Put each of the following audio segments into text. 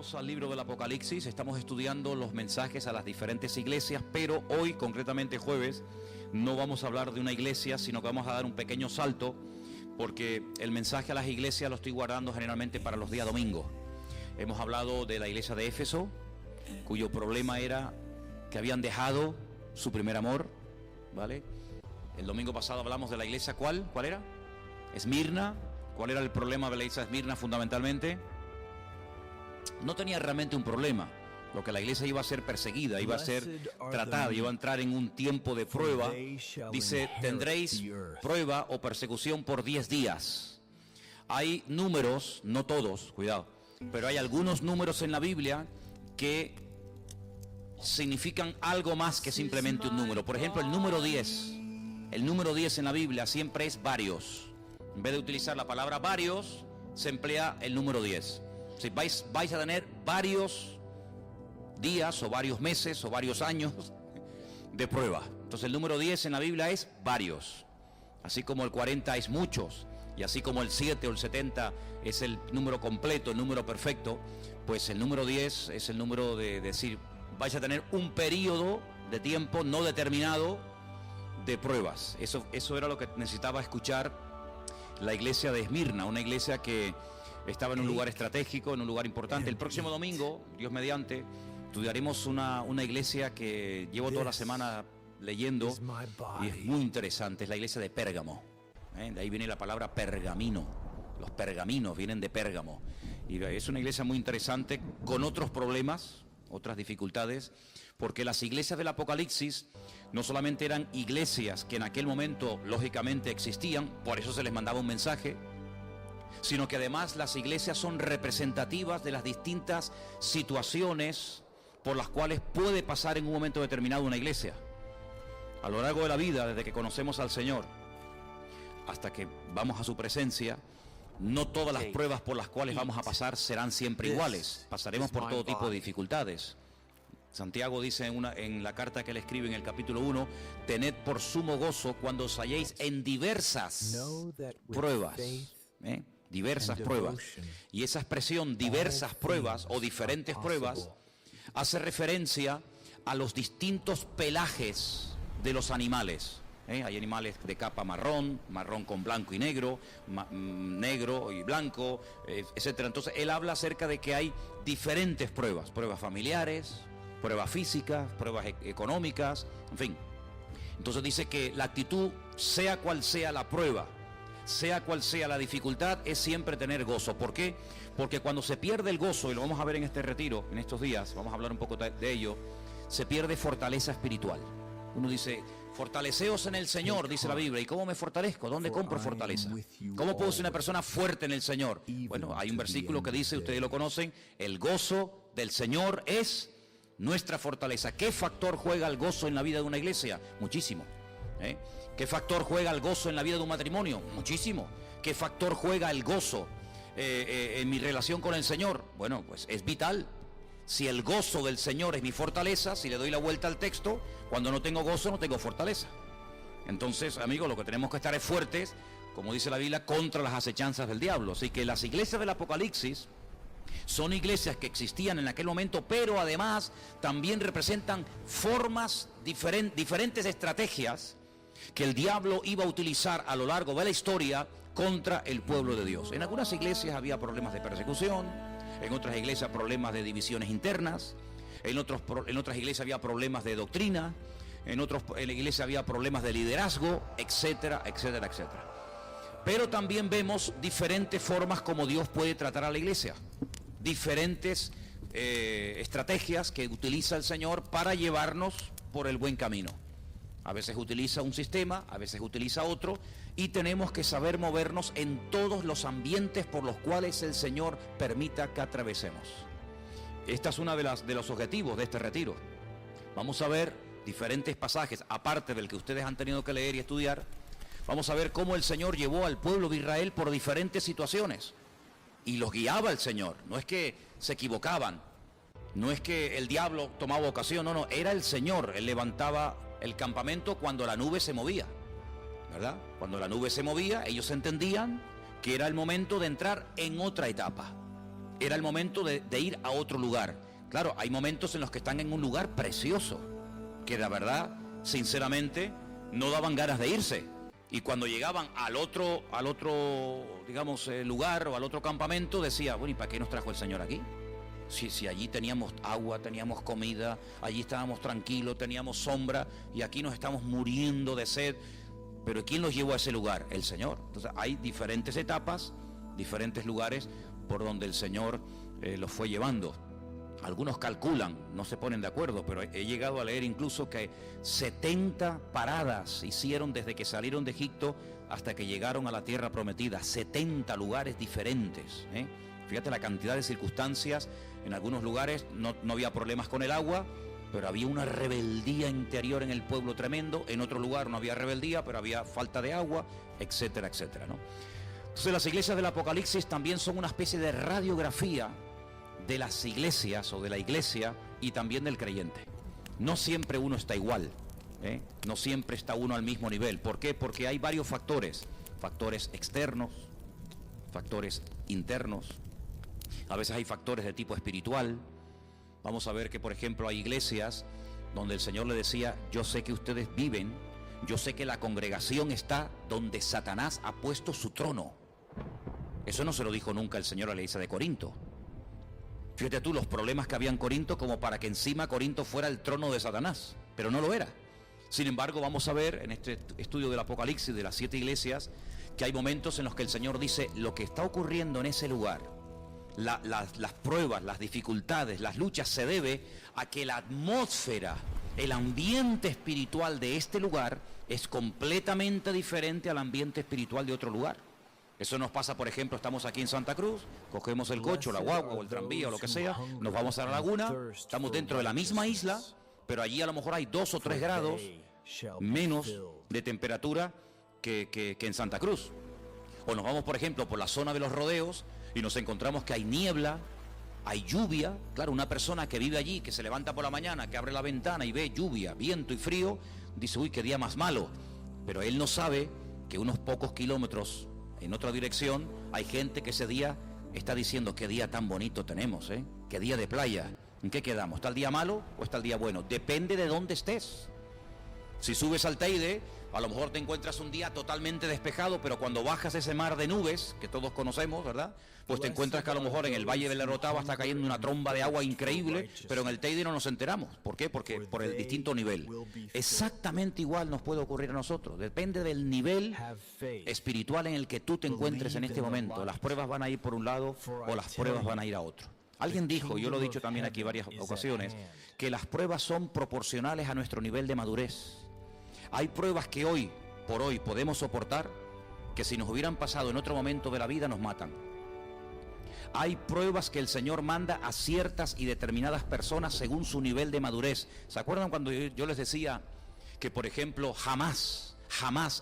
Bienvenidos al libro del Apocalipsis. Estamos estudiando los mensajes a las diferentes iglesias, pero hoy, concretamente jueves, no vamos a hablar de una iglesia, sino que vamos a dar un pequeño salto, porque el mensaje a las iglesias lo estoy guardando generalmente para los días domingos. Hemos hablado de la iglesia de Éfeso, cuyo problema era que habían dejado su primer amor, ¿vale? El domingo pasado hablamos de la iglesia, ¿cuál era? Esmirna. ¿Cuál era el problema de la iglesia de Esmirna fundamentalmente? No tenía realmente un problema. Lo que la iglesia iba a ser perseguida, iba a ser tratada, iba a entrar en un tiempo de prueba. Dice, tendréis prueba o persecución por 10 días. Hay números, no todos, cuidado, pero hay algunos números en la Biblia que significan algo más que simplemente un número. Por ejemplo, el número 10. El número 10 en la Biblia siempre es varios. En vez de utilizar la palabra varios, se emplea el número 10. Si vais a tener varios días o varios meses o varios años de prueba. Entonces el número 10 en la Biblia es varios. Así como el 40 es muchos. Y así como el 7 o el 70 es el número completo, el número perfecto, pues el número 10 es el número de decir, vais a tener un periodo de tiempo no determinado de pruebas. Eso era lo que necesitaba escuchar la iglesia de Esmirna, una iglesia que estaba en un lugar estratégico, en un lugar importante. El próximo domingo, Dios mediante, estudiaremos una iglesia que llevo toda la semana leyendo y es muy interesante. Es la iglesia de Pérgamo. De ahí viene la palabra pergamino. Los pergaminos vienen de Pérgamo. Y es una iglesia muy interesante con otros problemas, otras dificultades, porque las iglesias del Apocalipsis no solamente eran iglesias que en aquel momento lógicamente existían, por eso se les mandaba un mensaje, sino que además las iglesias son representativas de las distintas situaciones por las cuales puede pasar en un momento determinado una iglesia. A lo largo de la vida, desde que conocemos al Señor hasta que vamos a su presencia, no todas las pruebas por las cuales vamos a pasar serán siempre iguales. Pasaremos por todo tipo de dificultades. Santiago dice en la carta que él escribe en el capítulo 1, tened por sumo gozo cuando os halléis en diversas pruebas. Diversas pruebas. Y esa expresión diversas pruebas o diferentes pruebas hace referencia a los distintos pelajes de los animales. Hay animales de capa marrón, marrón con blanco y negro, negro y blanco, etcétera. Entonces él habla acerca de que hay diferentes pruebas, pruebas familiares, pruebas físicas, pruebas económicas, en fin. Entonces dice que la actitud, sea cual sea la prueba, sea cual sea la dificultad, es siempre tener gozo. ¿Por qué? Porque cuando se pierde el gozo, y lo vamos a ver en este retiro, en estos días, vamos a hablar un poco de ello, se pierde fortaleza espiritual. Uno dice, fortaleceos en el Señor, dice la Biblia. ¿Y cómo me fortalezco? ¿Dónde compro fortaleza? ¿Cómo puedo ser una persona fuerte en el Señor? Bueno, hay un versículo que dice, ustedes lo conocen, el gozo del Señor es nuestra fortaleza. ¿Qué factor juega el gozo en la vida de una iglesia? Muchísimo. ¿Qué factor juega el gozo en la vida de un matrimonio? Muchísimo. ¿Qué factor juega el gozo en mi relación con el Señor? Bueno, pues es vital. Si el gozo del Señor es mi fortaleza, si le doy la vuelta al texto, cuando no tengo gozo no tengo fortaleza. Entonces, amigos, lo que tenemos que estar es fuertes, como dice la Biblia, contra las acechanzas del diablo. Así que las iglesias del Apocalipsis son iglesias que existían en aquel momento, pero además también representan formas diferentes estrategias que el diablo iba a utilizar a lo largo de la historia contra el pueblo de Dios. En algunas iglesias había problemas de persecución, en otras iglesias problemas de divisiones internas, en otras iglesias había problemas de doctrina, en la iglesia había problemas de liderazgo, etcétera, etcétera, etcétera. Pero también vemos diferentes formas como Dios puede tratar a la iglesia, diferentes estrategias que utiliza el Señor para llevarnos por el buen camino. A veces utiliza un sistema, a veces utiliza otro, y tenemos que saber movernos en todos los ambientes por los cuales el Señor permita que atravesemos. Esta es una de los objetivos de este retiro. Vamos a ver diferentes pasajes, aparte del que ustedes han tenido que leer y estudiar. Vamos a ver cómo el Señor llevó al pueblo de Israel por diferentes situaciones. Y los guiaba el Señor. No es que se equivocaban, no es que el diablo tomaba ocasión, no, era el Señor. Él levantaba el campamento cuando la nube se movía, ¿verdad? Cuando la nube se movía, ellos entendían que era el momento de entrar en otra etapa. Era el momento de ir a otro lugar. Claro, hay momentos en los que están en un lugar precioso, que la verdad, sinceramente, no daban ganas de irse. Y cuando llegaban al otro digamos, lugar o al otro campamento, decía, bueno, ¿y para qué nos trajo el Señor aquí? Si allí teníamos agua, teníamos comida, allí estábamos tranquilos, teníamos sombra, y aquí nos estamos muriendo de sed. Pero ¿quién los llevó a ese lugar? El Señor. Entonces hay diferentes etapas, diferentes lugares por donde el Señor los fue llevando. Algunos calculan, no se ponen de acuerdo, pero he llegado a leer incluso que 70 paradas hicieron desde que salieron de Egipto hasta que llegaron a la tierra prometida. 70 lugares diferentes, ¿eh? Fíjate la cantidad de circunstancias. En algunos lugares no había problemas con el agua, pero había una rebeldía interior en el pueblo tremendo. En otro lugar no había rebeldía, pero había falta de agua, etcétera, etcétera, ¿no? Entonces las iglesias del Apocalipsis también son una especie de radiografía de las iglesias o de la iglesia y también del creyente. No siempre uno está igual, ¿eh? No siempre está uno al mismo nivel. ¿Por qué? Porque hay varios factores. Factores externos, factores internos. A veces hay factores de tipo espiritual. Vamos a ver que, por ejemplo, hay iglesias donde el Señor le decía, yo sé que ustedes viven, yo sé que la congregación está donde Satanás ha puesto su trono. Eso no se lo dijo nunca el Señor a la iglesia de Corinto. Fíjate tú los problemas que había en Corinto como para que encima Corinto fuera el trono de Satanás, pero no lo era. Sin embargo, vamos a ver en este estudio del Apocalipsis de las 7 iglesias que hay momentos en los que el Señor dice, lo que está ocurriendo en ese lugar, las pruebas, las dificultades, las luchas, se debe a que la atmósfera, el ambiente espiritual de este lugar es completamente diferente al ambiente espiritual de otro lugar. Eso nos pasa, por ejemplo, estamos aquí en Santa Cruz, cogemos el coche, la guagua o el tranvía o lo que sea, nos vamos a la laguna, estamos dentro de la misma isla, pero allí a lo mejor hay 2 o 3 grados menos de temperatura que en Santa Cruz. O nos vamos, por ejemplo, por la zona de los rodeos y nos encontramos que hay niebla, hay lluvia. Claro, una persona que vive allí, que se levanta por la mañana, que abre la ventana y ve lluvia, viento y frío, dice, uy, qué día más malo. Pero él no sabe que unos pocos kilómetros en otra dirección hay gente que ese día está diciendo, qué día tan bonito tenemos, ¿eh? Qué día de playa. ¿En qué quedamos? ¿Está el día malo o está el día bueno? Depende de dónde estés. Si subes al Teide, a lo mejor te encuentras un día totalmente despejado, pero cuando bajas ese mar de nubes, que todos conocemos, ¿verdad? Pues te encuentras que a lo mejor en el Valle de la Orotava está cayendo una tromba de agua increíble, pero en el Teide no nos enteramos. ¿Por qué? Porque por el distinto nivel. Exactamente igual nos puede ocurrir a nosotros. Depende del nivel espiritual en el que tú te encuentres en este momento. Las pruebas van a ir por un lado o las pruebas van a ir a otro. Alguien dijo, yo lo he dicho también aquí varias ocasiones, que las pruebas son proporcionales a nuestro nivel de madurez. Hay pruebas que hoy por hoy podemos soportar, que si nos hubieran pasado en otro momento de la vida nos matan. Hay pruebas que el Señor manda a ciertas y determinadas personas según su nivel de madurez. ¿Se acuerdan cuando yo les decía que, por ejemplo, jamás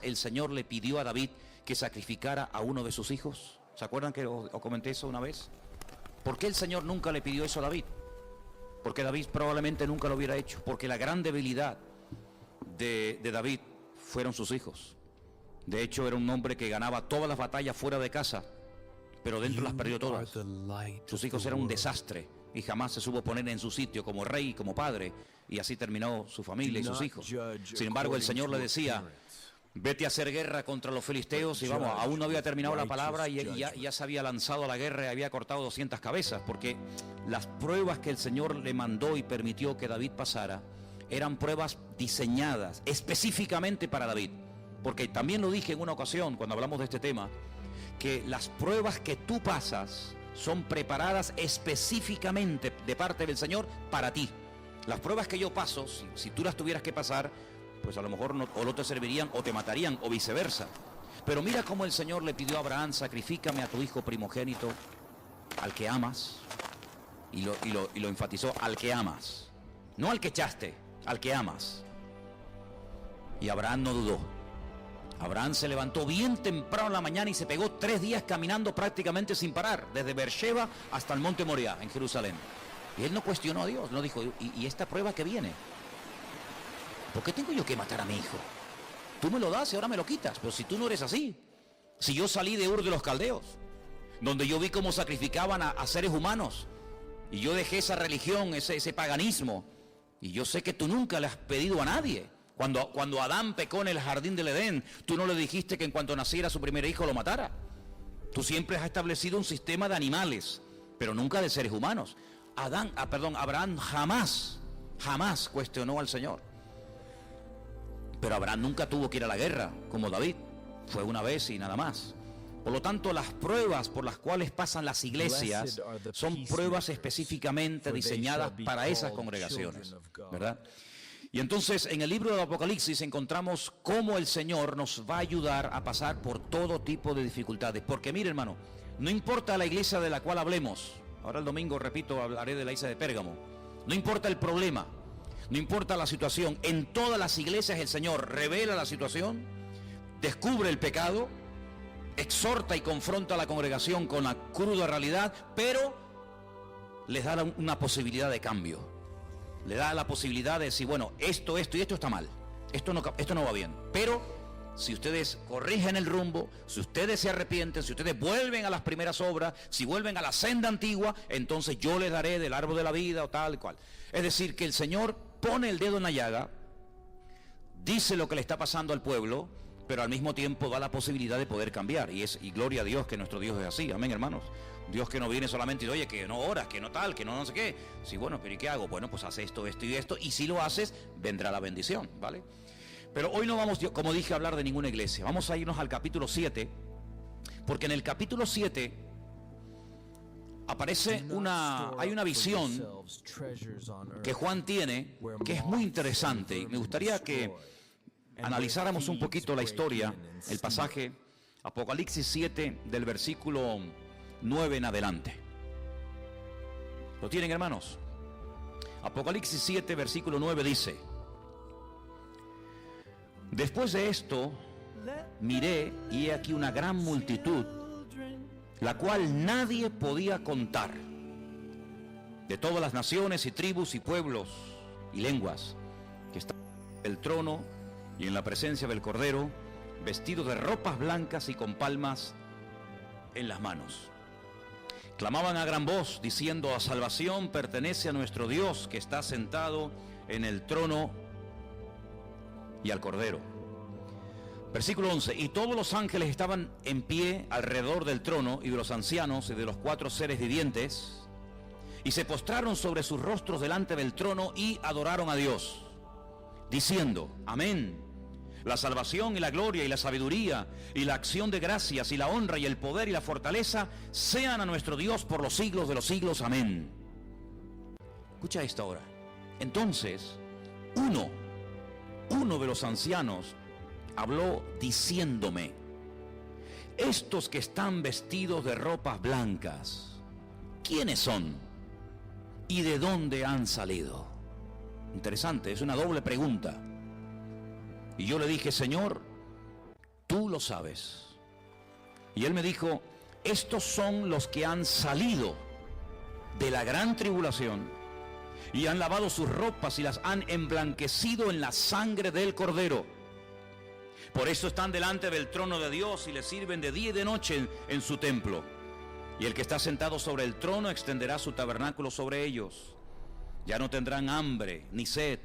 el Señor le pidió a David que sacrificara a uno de sus hijos? ¿Se acuerdan que os comenté eso una vez? ¿Por qué el Señor nunca le pidió eso a David? Porque David probablemente nunca lo hubiera hecho, porque la gran debilidad de David fueron sus hijos. De hecho, era un hombre que ganaba todas las batallas fuera de casa, pero dentro las perdió todas. Sus hijos eran un desastre y jamás se supo poner en su sitio como rey y como padre, y así terminó su familia y sus hijos. Sin embargo, el Señor le decía, vete a hacer guerra contra los filisteos, y vamos, aún no había terminado la palabra y ya se había lanzado a la guerra y había cortado 200 cabezas, porque las pruebas que el Señor le mandó y permitió que David pasara eran pruebas diseñadas específicamente para David. Porque también lo dije en una ocasión cuando hablamos de este tema, que las pruebas que tú pasas son preparadas específicamente de parte del Señor para ti. Las pruebas que yo paso, si tú las tuvieras que pasar, pues a lo mejor no te servirían o te matarían o viceversa. Pero mira cómo el Señor le pidió a Abraham, sacrifícame a tu hijo primogénito, al que amas, y lo enfatizó, al que amas, no al que echaste, al que amas. Y Abraham no dudó. Abraham se levantó bien temprano en la mañana y se pegó 3 días caminando prácticamente sin parar, desde Beersheba hasta el monte Moriah, en Jerusalén. Y él no cuestionó a Dios, no dijo, ¿y esta prueba que viene? ¿Por qué tengo yo que matar a mi hijo? Tú me lo das y ahora me lo quitas, pero si tú no eres así. Si yo salí de Ur de los Caldeos, donde yo vi cómo sacrificaban a seres humanos. Y yo dejé esa religión, ese paganismo. Y yo sé que tú nunca le has pedido a nadie. Cuando Adán pecó en el jardín del Edén, tú no le dijiste que en cuanto naciera su primer hijo lo matara. Tú siempre has establecido un sistema de animales, pero nunca de seres humanos. Abraham jamás cuestionó al Señor. Pero Abraham nunca tuvo que ir a la guerra, como David. Fue una vez y nada más. Por lo tanto, las pruebas por las cuales pasan las iglesias son pruebas específicamente diseñadas para esas congregaciones, ¿verdad? Y entonces, en el libro del Apocalipsis encontramos cómo el Señor nos va a ayudar a pasar por todo tipo de dificultades. Porque mire, hermano, no importa la iglesia de la cual hablemos. Ahora el domingo, repito, hablaré de la iglesia de Pérgamo. No importa el problema, no importa la situación. En todas las iglesias el Señor revela la situación, descubre el pecado, exhorta y confronta a la congregación con la cruda realidad, pero les da una posibilidad de cambio. Le da la posibilidad de decir, bueno, esto y esto está mal. Esto no va bien. Pero si ustedes corrigen el rumbo, si ustedes se arrepienten, si ustedes vuelven a las primeras obras, si vuelven a la senda antigua, entonces yo les daré del árbol de la vida o tal cual. Es decir, que el Señor pone el dedo en la llaga, dice lo que le está pasando al pueblo, pero al mismo tiempo da la posibilidad de poder cambiar. Y gloria a Dios que nuestro Dios es así. Amén, hermanos. Dios que no viene solamente y dice, oye, que no oras, que no tal, que no sé qué. Sí, bueno, pero ¿y qué hago? Bueno, pues haz esto, esto y esto. Y si lo haces, vendrá la bendición, ¿vale? Pero hoy no vamos, como dije, a hablar de ninguna iglesia. Vamos a irnos al capítulo 7. Porque en el capítulo 7 aparece hay una visión que Juan tiene, que es muy interesante. Y me gustaría que analizáramos un poquito la historia, el pasaje, Apocalipsis 7, del versículo 9 en adelante. ¿Lo tienen, hermanos? Apocalipsis 7, versículo 9 dice: después de esto miré y he aquí una gran multitud, la cual nadie podía contar, de todas las naciones y tribus y pueblos y lenguas, que estaban en el trono y en la presencia del Cordero, vestidos de ropas blancas y con palmas en las manos. Clamaban a gran voz, diciendo: a salvación pertenece a nuestro Dios, que está sentado en el trono y al Cordero. Versículo 11: y todos los ángeles estaban en pie alrededor del trono y de los ancianos y de los 4 seres vivientes, y se postraron sobre sus rostros delante del trono y adoraron a Dios, diciendo: amén. La salvación y la gloria y la sabiduría y la acción de gracias y la honra y el poder y la fortaleza sean a nuestro Dios por los siglos de los siglos. Amén. Escucha esto ahora. Entonces, uno de los ancianos habló diciéndome: estos que están vestidos de ropas blancas, ¿quiénes son? ¿Y de dónde han salido? Interesante, es una doble pregunta. Y yo le dije: Señor, tú lo sabes. Y él me dijo: estos son los que han salido de la gran tribulación y han lavado sus ropas y las han emblanquecido en la sangre del Cordero. Por eso están delante del trono de Dios y le sirven de día y de noche en su templo. Y el que está sentado sobre el trono extenderá su tabernáculo sobre ellos. Ya no tendrán hambre ni sed,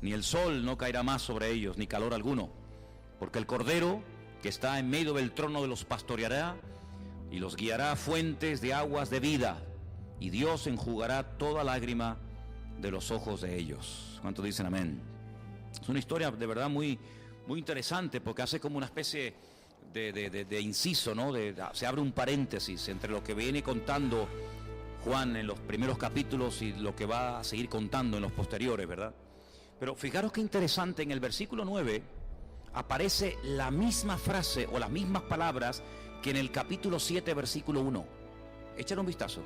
ni el sol no caerá más sobre ellos, ni calor alguno, porque el Cordero que está en medio del trono los pastoreará y los guiará a fuentes de aguas de vida, y Dios enjugará toda lágrima de los ojos de ellos. ¿Cuántos dicen amén? Es una historia de verdad muy, muy interesante, porque hace como una especie de inciso, ¿no? Se abre un paréntesis entre lo que viene contando Juan en los primeros capítulos y lo que va a seguir contando en los posteriores, ¿verdad? Pero fijaros qué interesante, en el versículo 9 aparece la misma frase o las mismas palabras que en el capítulo 7, versículo 1. Échale un vistazo.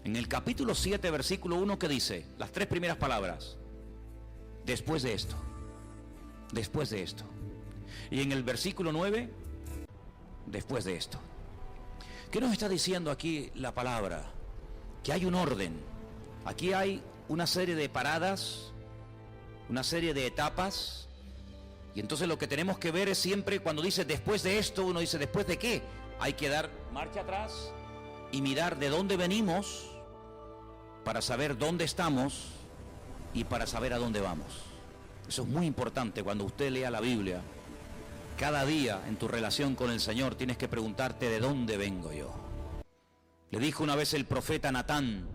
En el capítulo 7, versículo 1, ¿qué dice? Las 3 primeras palabras: después de esto, después de esto. Y en el versículo 9, después de esto. ¿Qué nos está diciendo aquí la palabra? Que hay un orden. Aquí hay una serie de paradas, una serie de etapas, y entonces lo que tenemos que ver es siempre, cuando dice después de esto, uno dice: ¿después de qué? hay que dar marcha atrás y mirar de dónde venimos para saber dónde estamos y para saber a dónde vamos. Eso es muy importante cuando usted lea la Biblia. Cada día en tu relación con el Señor tienes que preguntarte de dónde vengo yo. Le dijo una vez el profeta Natán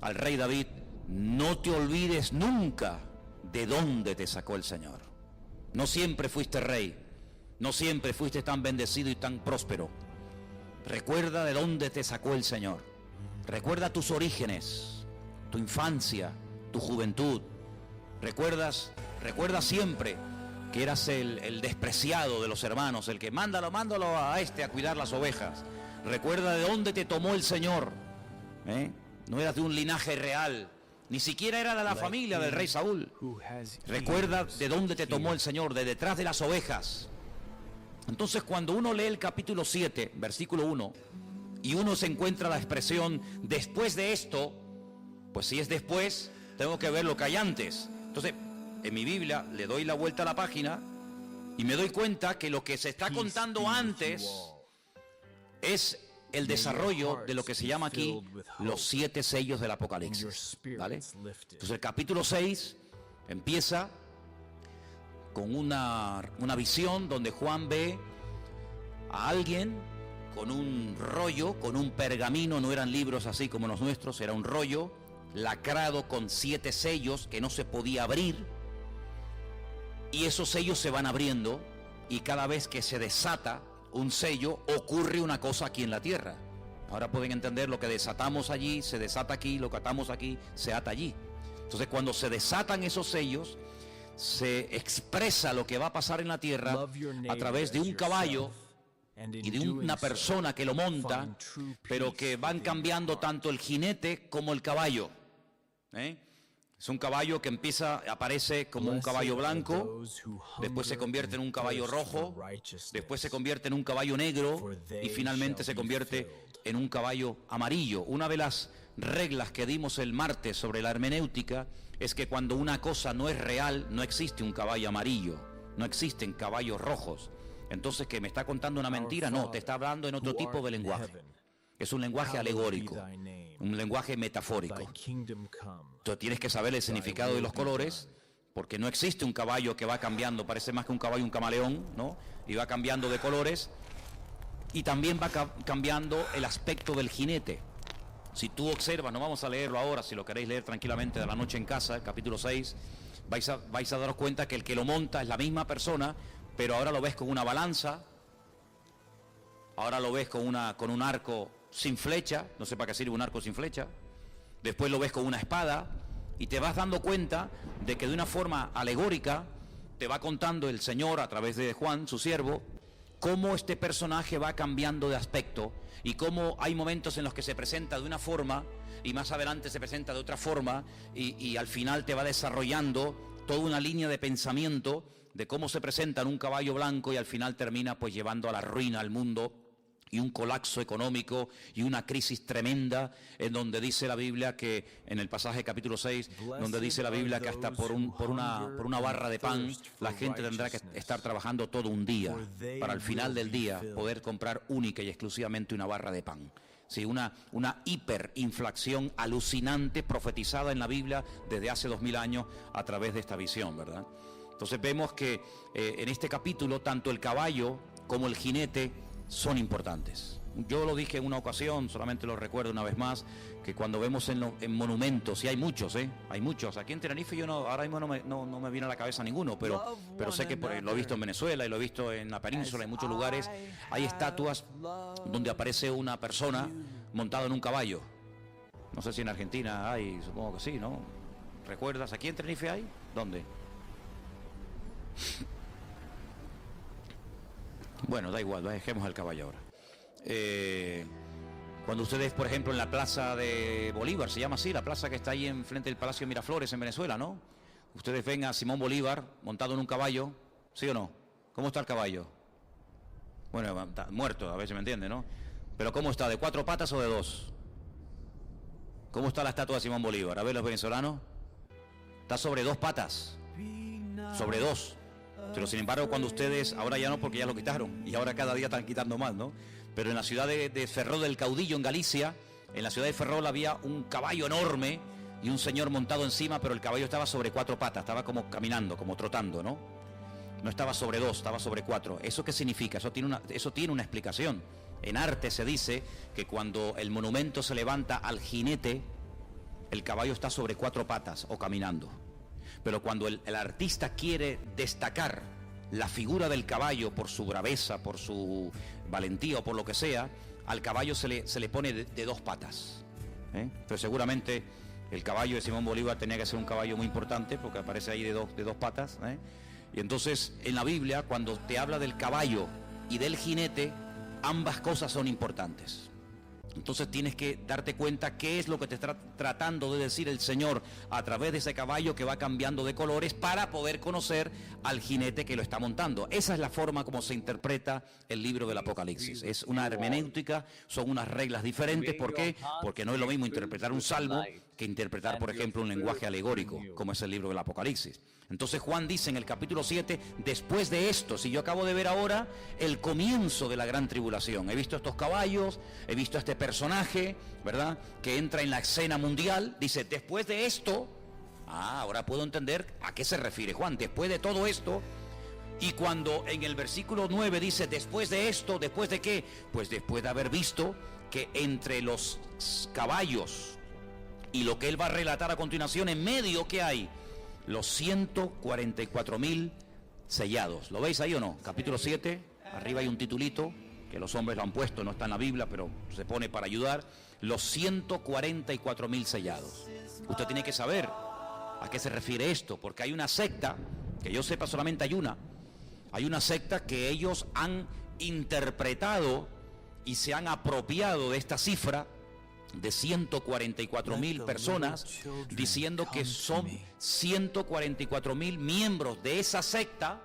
al rey David: no te olvides nunca de dónde te sacó el Señor. No siempre fuiste rey, no siempre fuiste tan bendecido y tan próspero. Recuerda de dónde te sacó el Señor. Recuerda tus orígenes, tu infancia, tu juventud. Recuerda siempre que eras el despreciado de los hermanos, el que mándalo a cuidar las ovejas. Recuerda de dónde te tomó el Señor. No eras de un linaje real, ni siquiera era de la familia del rey Saúl. Recuerda de dónde te tomó el Señor, de detrás de las ovejas. Entonces, cuando uno lee el capítulo 7, versículo 1, y uno se encuentra la expresión después de esto, pues si es después, tengo que ver lo que hay antes. Entonces, en mi Biblia le doy la vuelta a la página y me doy cuenta que lo que se está contando antes es el desarrollo de lo que se llama aquí los 7 sellos del Apocalipsis, ¿vale? Entonces el capítulo 6 empieza con una visión donde Juan ve a alguien con un rollo, con un pergamino. No eran libros así como los nuestros, era un rollo lacrado con 7 sellos que no se podía abrir, y esos sellos se van abriendo, y cada vez que se desata un sello ocurre una cosa aquí en la tierra. Ahora pueden entender: lo que desatamos allí se desata aquí, lo que atamos aquí se ata allí. Entonces, cuando se desatan esos sellos, se expresa lo que va a pasar en la tierra a través de un caballo y de una persona que lo monta, pero que van cambiando tanto el jinete como el caballo. Es un caballo que aparece como un caballo blanco, después se convierte en un caballo rojo, después se convierte en un caballo negro y finalmente se convierte en un caballo amarillo. Una de las reglas que dimos el martes sobre la hermenéutica es que cuando una cosa no es real, no existe un caballo amarillo, no existen caballos rojos. Entonces, ¿que me está contando una mentira? No, te está hablando en otro tipo de lenguaje. Es un lenguaje alegórico, un lenguaje metafórico. Entonces tienes que saber el significado de los colores, porque no existe un caballo que va cambiando, parece más que un caballo un camaleón, ¿no? Y va cambiando de colores, y también va cambiando el aspecto del jinete. Si tú observas, no vamos a leerlo ahora, si lo queréis leer tranquilamente de la noche en casa, el capítulo 6, vais a daros cuenta que el que lo monta es la misma persona, pero ahora lo ves con una balanza, ahora lo ves con un arco sin flecha, no sé para qué sirve un arco sin flecha, después lo ves con una espada, y te vas dando cuenta de que de una forma alegórica te va contando el Señor a través de Juan, su siervo, cómo este personaje va cambiando de aspecto, y cómo hay momentos en los que se presenta de una forma y más adelante se presenta de otra forma, y al final te va desarrollando toda una línea de pensamiento de cómo se presenta en un caballo blanco y al final termina pues llevando a la ruina al mundo y un colapso económico y una crisis tremenda, en donde dice la Biblia que, en el pasaje capítulo 6, donde dice la Biblia que hasta por una barra de pan la gente tendrá que estar trabajando todo un día para al final del día poder comprar única y exclusivamente una barra de pan. Sí, una hiperinflación alucinante profetizada en la Biblia desde hace 2000 años a través de esta visión, ¿verdad? Entonces vemos que en este capítulo tanto el caballo como el jinete son importantes. Yo lo dije en una ocasión, solamente lo recuerdo una vez más, que cuando vemos en monumentos, y hay muchos, hay muchos. Aquí en Tenerife ahora mismo no me viene a la cabeza ninguno, pero sé que lo he visto en Venezuela y lo he visto en la península, en muchos lugares. Hay estatuas donde aparece una persona montada en un caballo. No sé si en Argentina hay, supongo que sí, ¿no? ¿Recuerdas? ¿Aquí en Tenerife hay? ¿Dónde? Bueno, da igual, dejemos el caballo ahora. Cuando ustedes, por ejemplo, en la plaza de Bolívar, se llama así, la plaza que está ahí enfrente del Palacio Miraflores en Venezuela, ¿no? Ustedes ven a Simón Bolívar montado en un caballo, ¿sí o no? ¿Cómo está el caballo? Bueno, está muerto, a ver si me entiende, ¿no? Pero ¿cómo está? ¿De 4 patas o de 2? ¿Cómo está la estatua de Simón Bolívar? A ver, los venezolanos. Está sobre 2 patas. Sobre 2. Pero sin embargo, cuando ustedes, ahora ya no, porque ya lo quitaron, y ahora cada día están quitando más, ¿no? pero en la ciudad de Ferrol del Caudillo, en Galicia, en la ciudad de Ferrol había un caballo enorme y un señor montado encima, pero el caballo estaba sobre 4 patas, estaba como caminando, como trotando, ¿no? No estaba sobre 2, estaba sobre 4. ¿Eso qué significa? Eso tiene una explicación. En arte se dice que cuando el monumento se levanta al jinete, el caballo está sobre 4 patas o caminando. Pero cuando el artista quiere destacar la figura del caballo por su braveza, por su valentía o por lo que sea, al caballo se le pone de 2 patas. Pero seguramente el caballo de Simón Bolívar tenía que ser un caballo muy importante porque aparece ahí de dos patas. Y entonces en la Biblia, cuando te habla del caballo y del jinete, ambas cosas son importantes. Entonces tienes que darte cuenta qué es lo que te está tratando de decir el Señor a través de ese caballo que va cambiando de colores para poder conocer al jinete que lo está montando. Esa es la forma como se interpreta el libro del Apocalipsis. Es una hermenéutica, son unas reglas diferentes. ¿Por qué? Porque no es lo mismo interpretar un salmo que interpretar, por ejemplo, un lenguaje alegórico, como es el libro del Apocalipsis. Entonces Juan dice en el capítulo 7, después de esto, si yo acabo de ver ahora el comienzo de la gran tribulación, he visto estos caballos, he visto a este personaje, ¿verdad?, que entra en la escena mundial, dice, después de esto, ahora puedo entender a qué se refiere Juan, después de todo esto. Y cuando en el versículo 9 dice, después de esto, ¿después de qué? Pues después de haber visto que entre los caballos y lo que él va a relatar a continuación, en medio, ¿qué hay? Los 144.000 sellados. ¿Lo veis ahí o no? Capítulo 7, arriba hay un titulito, que los hombres lo han puesto, no está en la Biblia, pero se pone para ayudar. Los 144.000 sellados. Usted tiene que saber a qué se refiere esto, porque hay una secta, que yo sepa solamente hay una secta que ellos han interpretado y se han apropiado de esta cifra de 144.000 personas, diciendo que son 144.000 miembros de esa secta,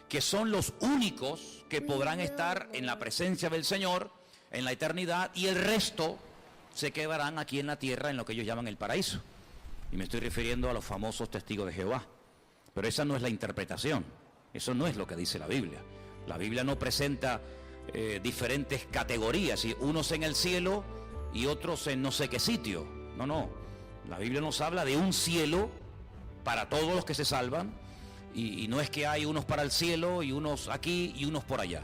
que son los únicos que podrán estar en la presencia del Señor en la eternidad, y el resto se quedarán aquí en la tierra en lo que ellos llaman el paraíso. Y me estoy refiriendo a los famosos testigos de Jehová. Pero esa no es la interpretación, eso no es lo que dice la Biblia. La Biblia no presenta diferentes categorías, y unos en el cielo y otros en no sé qué sitio. No, la Biblia nos habla de un cielo para todos los que se salvan, y no es que hay unos para el cielo y unos aquí y unos por allá.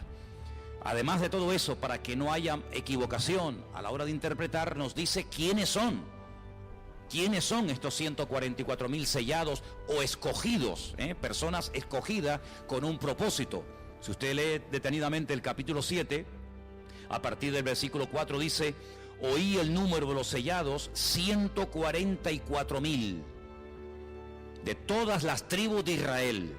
Además de todo eso, para que no haya equivocación a la hora de interpretar, nos dice quiénes son. ¿Quiénes son estos 144.000 sellados o escogidos? Personas escogidas con un propósito. Si usted lee detenidamente el capítulo 7, a partir del versículo 4 dice, oí el número de los sellados, 144.000 de todas las tribus de Israel.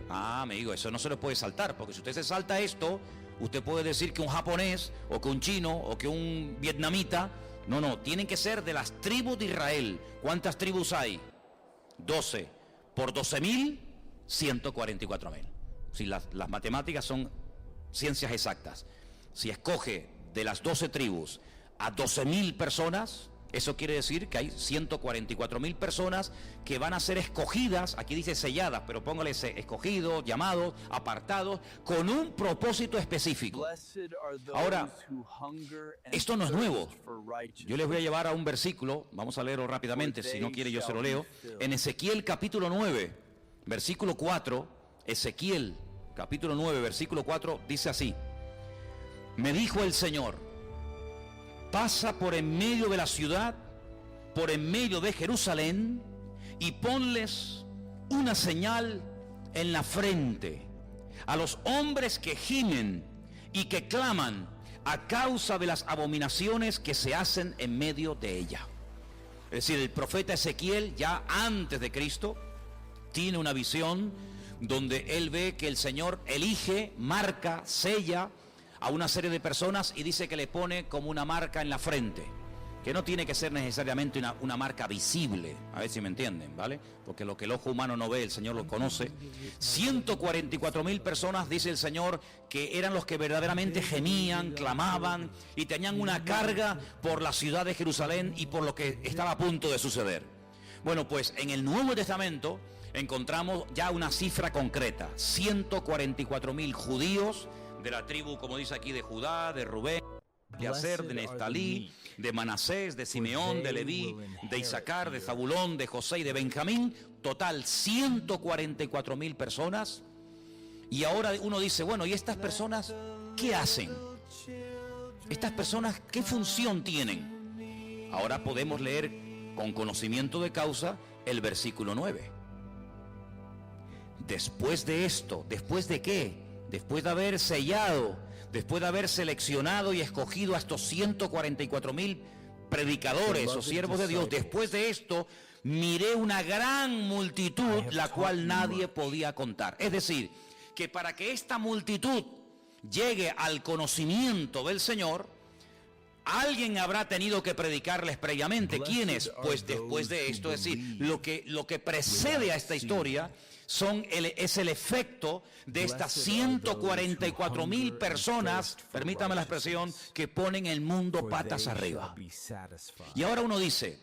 Me digo, eso no se lo puede saltar, porque si usted se salta esto, usted puede decir que un japonés, o que un chino, o que un vietnamita. No, tienen que ser de las tribus de Israel. ¿Cuántas tribus hay? 12. Por 12.000, 144.000. Si las matemáticas son ciencias exactas. Si escoge de las 12 tribus a 12.000 personas, eso quiere decir que hay 144.000 personas que van a ser escogidas, aquí dice selladas, pero póngale escogidos, llamados, apartados, con un propósito específico. Ahora, esto no es nuevo. Yo les voy a llevar a un versículo, vamos a leerlo rápidamente, si no quiere yo se lo leo. En Ezequiel capítulo 9, versículo 4, Ezequiel capítulo 9, versículo 4, dice así: me dijo el Señor, pasa por en medio de la ciudad, por en medio de Jerusalén, y ponles una señal en la frente a los hombres que gimen y que claman a causa de las abominaciones que se hacen en medio de ella. Es decir, el profeta Ezequiel, ya antes de Cristo, tiene una visión donde él ve que el Señor elige, marca, sella a una serie de personas y dice que le pone como una marca en la frente, que no tiene que ser necesariamente una marca visible, a ver si me entienden, ¿vale? Porque lo que el ojo humano no ve, el Señor lo conoce. 144.000 personas, dice el Señor, que eran los que verdaderamente gemían, clamaban y tenían una carga por la ciudad de Jerusalén y por lo que estaba a punto de suceder. Bueno, pues en el Nuevo Testamento encontramos ya una cifra concreta: 144.000 judíos de la tribu, como dice aquí, de Judá, de Rubén, de Aser, de Neftalí, de Manasés, de Simeón, de Leví, de Isaacar, de Zabulón, de José y de Benjamín. Total 144.000 personas. Y ahora uno dice, bueno, ¿y estas personas qué hacen? ¿Estas personas qué función tienen? Ahora podemos leer con conocimiento de causa el versículo 9. Después de esto, ¿después de qué? Después de haber sellado, después de haber seleccionado y escogido a estos 144.000 predicadores o siervos de Dios, después de esto miré una gran multitud, la cual nadie podía contar. Es decir, que para que esta multitud llegue al conocimiento del Señor, alguien habrá tenido que predicarles previamente. ¿Quiénes? Pues después de esto, es decir, lo que precede a esta historia es el efecto de estas 144.000 personas, permítame la expresión, que ponen el mundo patas arriba. Y ahora uno dice,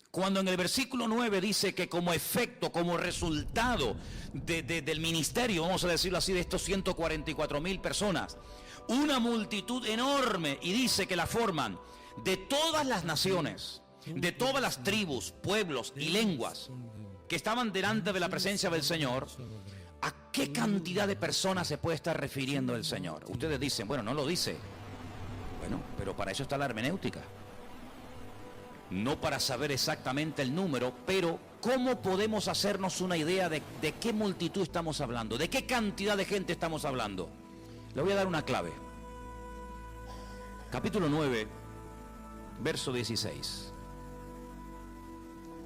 cuando en el versículo 9 dice que como efecto, como resultado del ministerio, vamos a decirlo así, de estos 144.000 personas, una multitud enorme, y dice que la forman de todas las naciones, de todas las tribus, pueblos y lenguas que estaban delante de la presencia del Señor. ¿A qué cantidad de personas se puede estar refiriendo el Señor? Ustedes dicen, bueno, no lo dice. Bueno, pero para eso está la hermenéutica. No para saber exactamente el número, pero ¿cómo podemos hacernos una idea de qué multitud estamos hablando? ¿De qué cantidad de gente estamos hablando? Le voy a dar una clave. Capítulo 9, verso 16.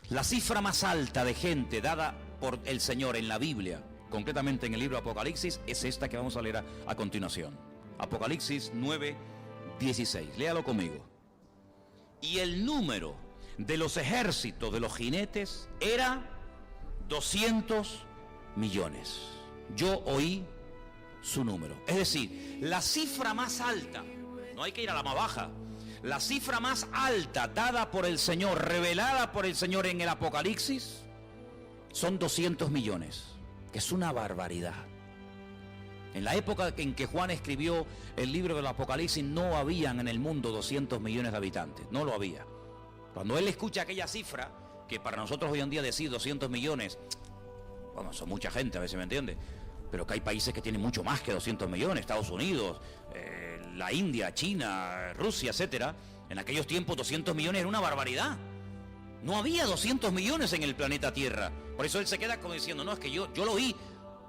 La cifra más alta de gente dada por el Señor en la Biblia, concretamente en el libro de Apocalipsis, es esta que vamos a leer a continuación. Apocalipsis 9, 16. Léalo conmigo. Y el número de los ejércitos de los jinetes era 200 millones. Yo oí su número. Es decir, la cifra más alta, no hay que ir a la más baja, la cifra más alta dada por el Señor, revelada por el Señor en el Apocalipsis, son 200 millones, que es una barbaridad. En la época en que Juan escribió el libro del Apocalipsis no habían en el mundo 200 millones de habitantes, no lo había. Cuando él escucha aquella cifra, que para nosotros hoy en día decir 200 millones, bueno, son mucha gente, a veces me entiende, pero que hay países que tienen mucho más que 200 millones, Estados Unidos, la India, China, Rusia, etcétera. En aquellos tiempos 200 millones era una barbaridad. No había 200 millones en el planeta Tierra. Por eso él se queda como diciendo, no, es que yo lo oí,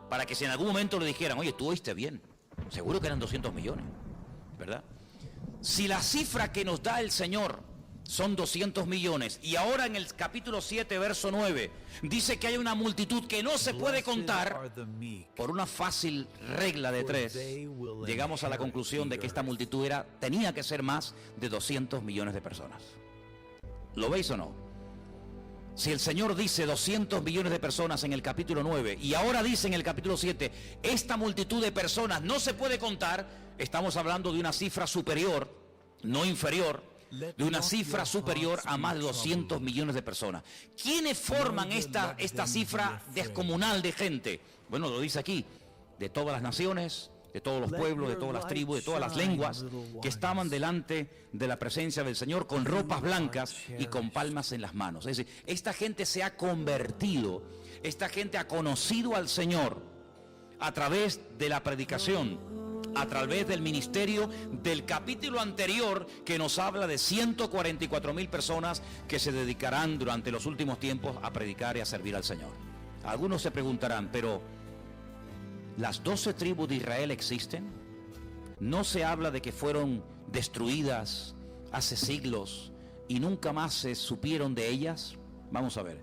para que si en algún momento le dijeran, oye, tú oíste bien, seguro que eran 200 millones, ¿verdad? Si la cifra que nos da el Señor son 200 millones, y ahora en el capítulo 7, verso 9, dice que hay una multitud que no se puede contar, por una fácil regla de 3, llegamos a la conclusión de que esta multitud tenía que ser más de 200 millones de personas. ¿Lo veis o no? Si el Señor dice 200 millones de personas en el capítulo 9 y ahora dice en el capítulo 7, esta multitud de personas no se puede contar, estamos hablando de una cifra superior, no inferior, de una cifra superior a más de 200 millones de personas. ¿Quiénes forman esta cifra descomunal de gente? Bueno, lo dice aquí, de todas las naciones, de todos los pueblos, de todas las tribus, de todas las lenguas que estaban delante de la presencia del Señor con ropas blancas y con palmas en las manos. Es decir, esta gente se ha convertido, esta gente ha conocido al Señor a través de la predicación, a través del ministerio del capítulo anterior que nos habla de 144.000 personas que se dedicarán durante los últimos tiempos a predicar y a servir al Señor. Algunos se preguntarán, pero ¿las 12 tribus de Israel existen? ¿No se habla de que fueron destruidas hace siglos y nunca más se supieron de ellas? Vamos a ver.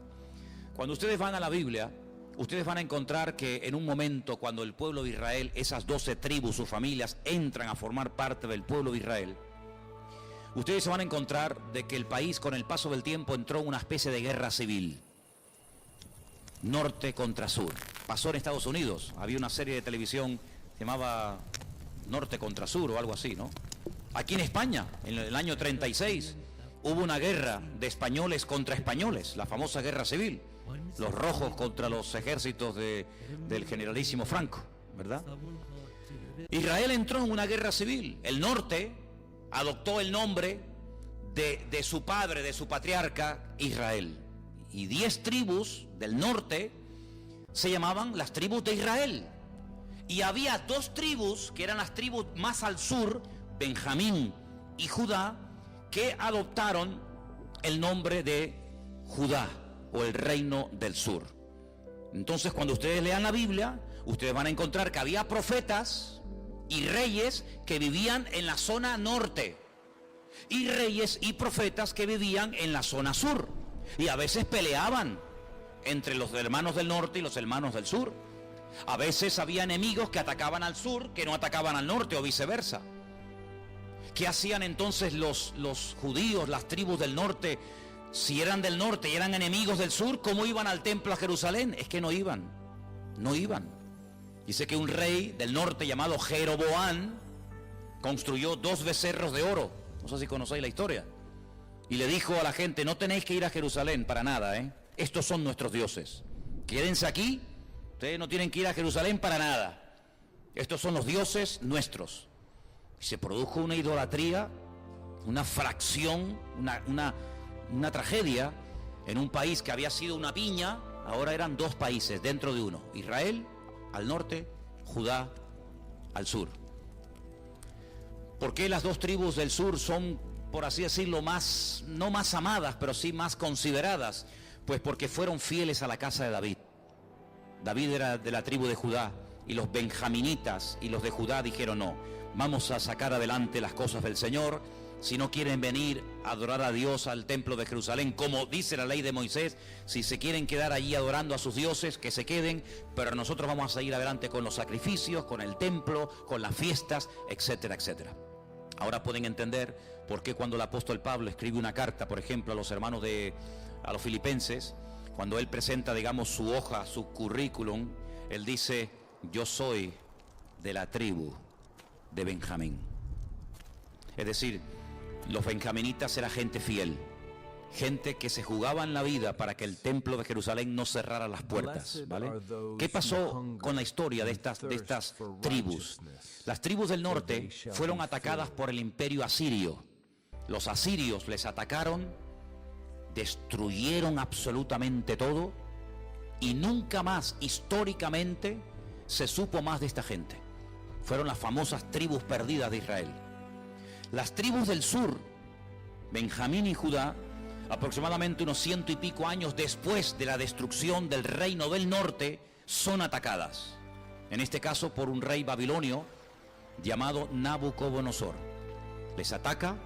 Cuando ustedes van a la Biblia, ustedes van a encontrar que en un momento cuando el pueblo de Israel, esas 12 tribus, sus familias, entran a formar parte del pueblo de Israel, ustedes se van a encontrar de que el país con el paso del tiempo entró en una especie de guerra civil. Norte contra sur. Pasó en Estados Unidos, había una serie de televisión que llamaba Norte contra Sur o algo así, ¿no? Aquí en España, en el año 36, hubo una guerra de españoles contra españoles, la famosa guerra civil. Los rojos contra los ejércitos del generalísimo Franco, ¿verdad? Israel entró en una guerra civil. El norte adoptó el nombre de su padre, de su patriarca Israel. Y 10 tribus del norte se llamaban las tribus de Israel. Y había 2 tribus que eran las tribus más al sur, Benjamín y Judá, que adoptaron el nombre de Judá o el reino del sur. Entonces, cuando ustedes lean la Biblia, ustedes van a encontrar que había profetas y reyes que vivían en la zona norte, y reyes y profetas que vivían en la zona sur, y a veces peleaban entre los hermanos del norte y los hermanos del sur. A veces había enemigos que atacaban al sur, que no atacaban al norte, o viceversa. ¿Qué hacían entonces los judíos, las tribus del norte? Si eran del norte y eran enemigos del sur, ¿cómo iban al templo a Jerusalén? Es que no iban. Dice que un rey del norte llamado Jeroboam construyó 2 becerros de oro. No sé si conocéis la historia. Y le dijo a la gente: no tenéis que ir a Jerusalén para nada, estos son nuestros dioses. Quédense aquí, ustedes no tienen que ir a Jerusalén para nada. Estos son los dioses nuestros. Y se produjo una idolatría, una fracción, una tragedia en un país que había sido una piña. Ahora eran 2 países dentro de uno: Israel al norte, Judá al sur. ¿Por qué las 2 tribus del sur son, por así decirlo, más, no más amadas, pero sí más consideradas? Pues porque fueron fieles a la casa de David. David era de la tribu de Judá, y los benjaminitas y los de Judá dijeron: no, vamos a sacar adelante las cosas del Señor. Si no quieren venir a adorar a Dios al templo de Jerusalén, como dice la ley de Moisés, si se quieren quedar allí adorando a sus dioses, que se queden, pero nosotros vamos a seguir adelante con los sacrificios, con el templo, con las fiestas, etcétera, etcétera. Ahora pueden entender por qué cuando el apóstol Pablo escribe una carta, por ejemplo, a los hermanos a los filipenses, cuando él presenta, digamos, su hoja, su currículum, él dice: yo soy de la tribu de Benjamín. Es decir, los benjaminitas eran gente fiel, gente que se jugaban la vida para que el templo de Jerusalén no cerrara las puertas, ¿vale? ¿Qué pasó con la historia de estas tribus? Las tribus del norte fueron atacadas por el imperio asirio. Los asirios les atacaron, destruyeron absolutamente todo, y nunca más históricamente se supo más de esta gente. Fueron las famosas tribus perdidas de Israel. Las tribus del sur, Benjamín y Judá, aproximadamente unos 100 y pico años después de la destrucción del reino del norte, son atacadas. En este caso por un rey babilonio llamado Nabucodonosor. Les ataca,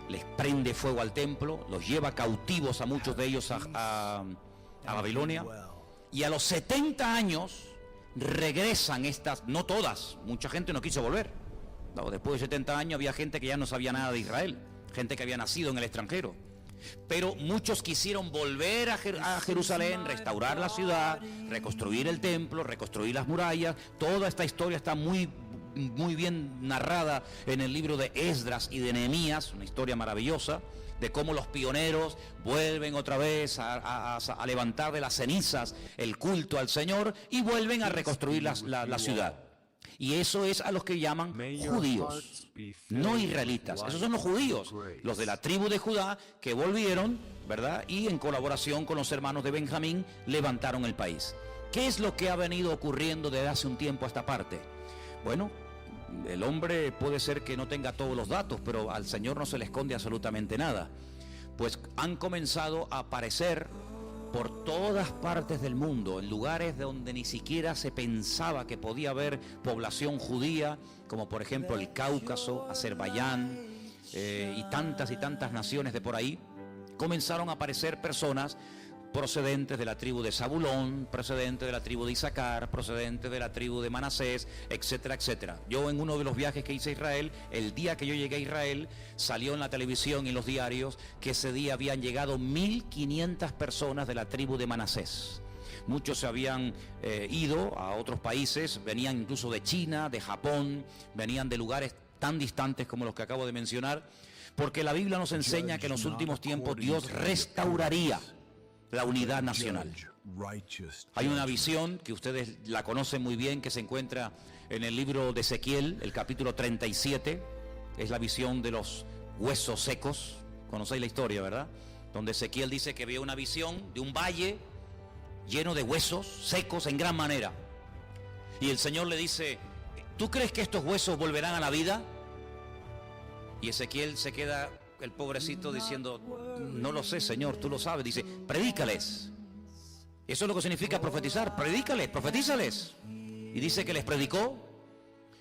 les prende fuego al templo, los lleva cautivos a muchos de ellos a Babilonia, y a los 70 años regresan estas, no todas, mucha gente no quiso volver. No, después de 70 años había gente que ya no sabía nada de Israel, gente que había nacido en el extranjero. Pero muchos quisieron volver a Jerusalén, restaurar la ciudad, reconstruir el templo, reconstruir las murallas. Toda esta historia está muy bien narrada en el libro de Esdras y de Nehemías, una historia maravillosa de cómo los pioneros vuelven otra vez a levantar de las cenizas el culto al Señor y vuelven a reconstruir la ciudad. Y eso es a los que llaman judíos, no israelitas. Esos son los judíos, los de la tribu de Judá, que volvieron, ¿verdad? Y en colaboración con los hermanos de Benjamín levantaron el país. ¿Qué es lo que ha venido ocurriendo desde hace un tiempo a esta parte? Bueno, el hombre puede ser que no tenga todos los datos, pero al Señor no se le esconde absolutamente nada. Pues han comenzado a aparecer por todas partes del mundo, en lugares donde ni siquiera se pensaba que podía haber población judía, como por ejemplo el Cáucaso, Azerbaiyán, y tantas naciones de por ahí. Comenzaron a aparecer personas procedentes de la tribu de Zabulón, procedentes de la tribu de Isaacar, procedentes de la tribu de Manasés, etcétera, etcétera. Yo en uno de los viajes que hice a Israel, el día que yo llegué a Israel, salió en la televisión y en los diarios que ese día habían llegado 1.500 personas de la tribu de Manasés. Muchos se habían ido a otros países, venían incluso de China, de Japón, venían de lugares tan distantes como los que acabo de mencionar, porque la Biblia nos enseña que en los últimos tiempos Dios restauraría la unidad nacional. Hay una visión que ustedes la conocen muy bien, que se encuentra en el libro de Ezequiel, el capítulo 37, es la visión de los huesos secos. Conocéis la historia, ¿verdad? Donde Ezequiel dice que vio una visión de un valle lleno de huesos secos en gran manera. Y el Señor le dice: ¿tú crees que estos huesos volverán a la vida? Y Ezequiel se queda, el pobrecito, diciendo: no lo sé, Señor, tú lo sabes. Dice: predícales. Eso es lo que significa profetizar. Predícales, profetízales. Y dice que les predicó.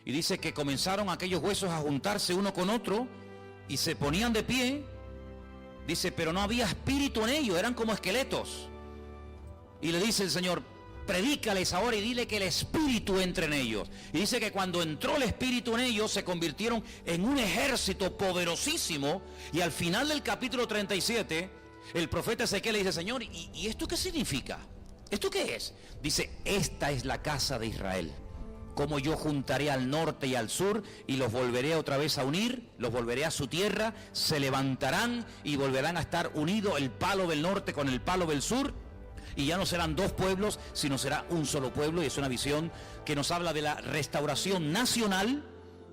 Y dice que comenzaron aquellos huesos a juntarse uno con otro y se ponían de pie. Dice, pero no había espíritu en ellos, eran como esqueletos. Y le dice el Señor: predícales ahora y dile que el espíritu entre en ellos. Y dice que cuando entró el espíritu en ellos, se convirtieron en un ejército poderosísimo. Y al final del capítulo 37, el profeta Ezequiel le dice: Señor, ¿y esto qué significa? ¿Esto qué es? Dice: esta es la casa de Israel. Como yo juntaré al norte y al sur y los volveré otra vez a unir, los volveré a su tierra, se levantarán y volverán a estar unidos el palo del norte con el palo del sur, y ya no serán dos pueblos, sino será un solo pueblo. Y es una visión que nos habla de la restauración nacional,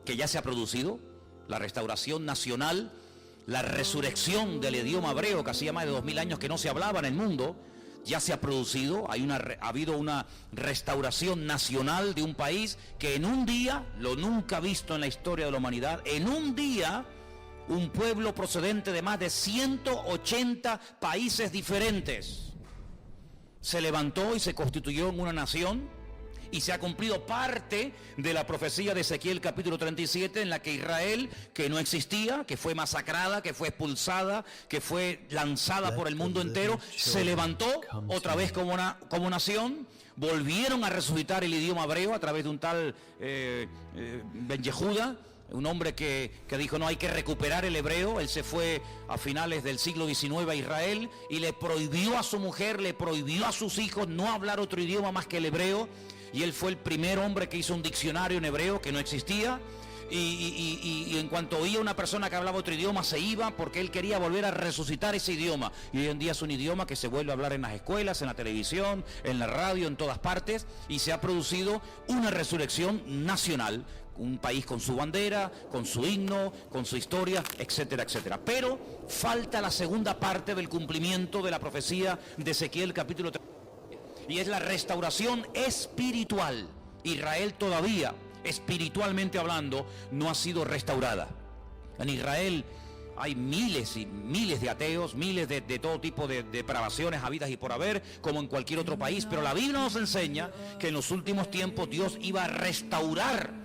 que ya se ha producido, la restauración nacional, la resurrección del idioma hebreo, que hacía más de 2000 años que no se hablaba en el mundo. Ya se ha producido, ha habido una restauración nacional de un país que en un día, lo nunca visto en la historia de la humanidad, en un día, un pueblo procedente de más de 180 países diferentes se levantó y se constituyó en una nación. Y se ha cumplido parte de la profecía de Ezequiel capítulo 37, en la que Israel, que no existía, que fue masacrada, que fue expulsada, que fue lanzada por el mundo entero, se levantó otra vez como nación. Volvieron a resucitar el idioma hebreo a través de un tal Ben Yehuda, un hombre que dijo: no, hay que recuperar el hebreo. Él se fue a finales del siglo XIX a Israel y le prohibió a su mujer, le prohibió a sus hijos no hablar otro idioma más que el hebreo. Y él fue el primer hombre que hizo un diccionario en hebreo que no existía. Y en cuanto oía una persona que hablaba otro idioma, se iba, porque él quería volver a resucitar ese idioma. Y hoy en día es un idioma que se vuelve a hablar en las escuelas, en la televisión, en la radio, en todas partes. Y se ha producido una resurrección nacional. Un país con su bandera, con su himno, con su historia, etcétera, etcétera. Pero falta la segunda parte del cumplimiento de la profecía de Ezequiel capítulo 3. Y es la restauración espiritual. Israel todavía, espiritualmente hablando, no ha sido restaurada. En Israel hay miles y miles de ateos, miles de todo tipo de depravaciones habidas y por haber, como en cualquier otro país. Pero la Biblia nos enseña que en los últimos tiempos Dios iba a restaurar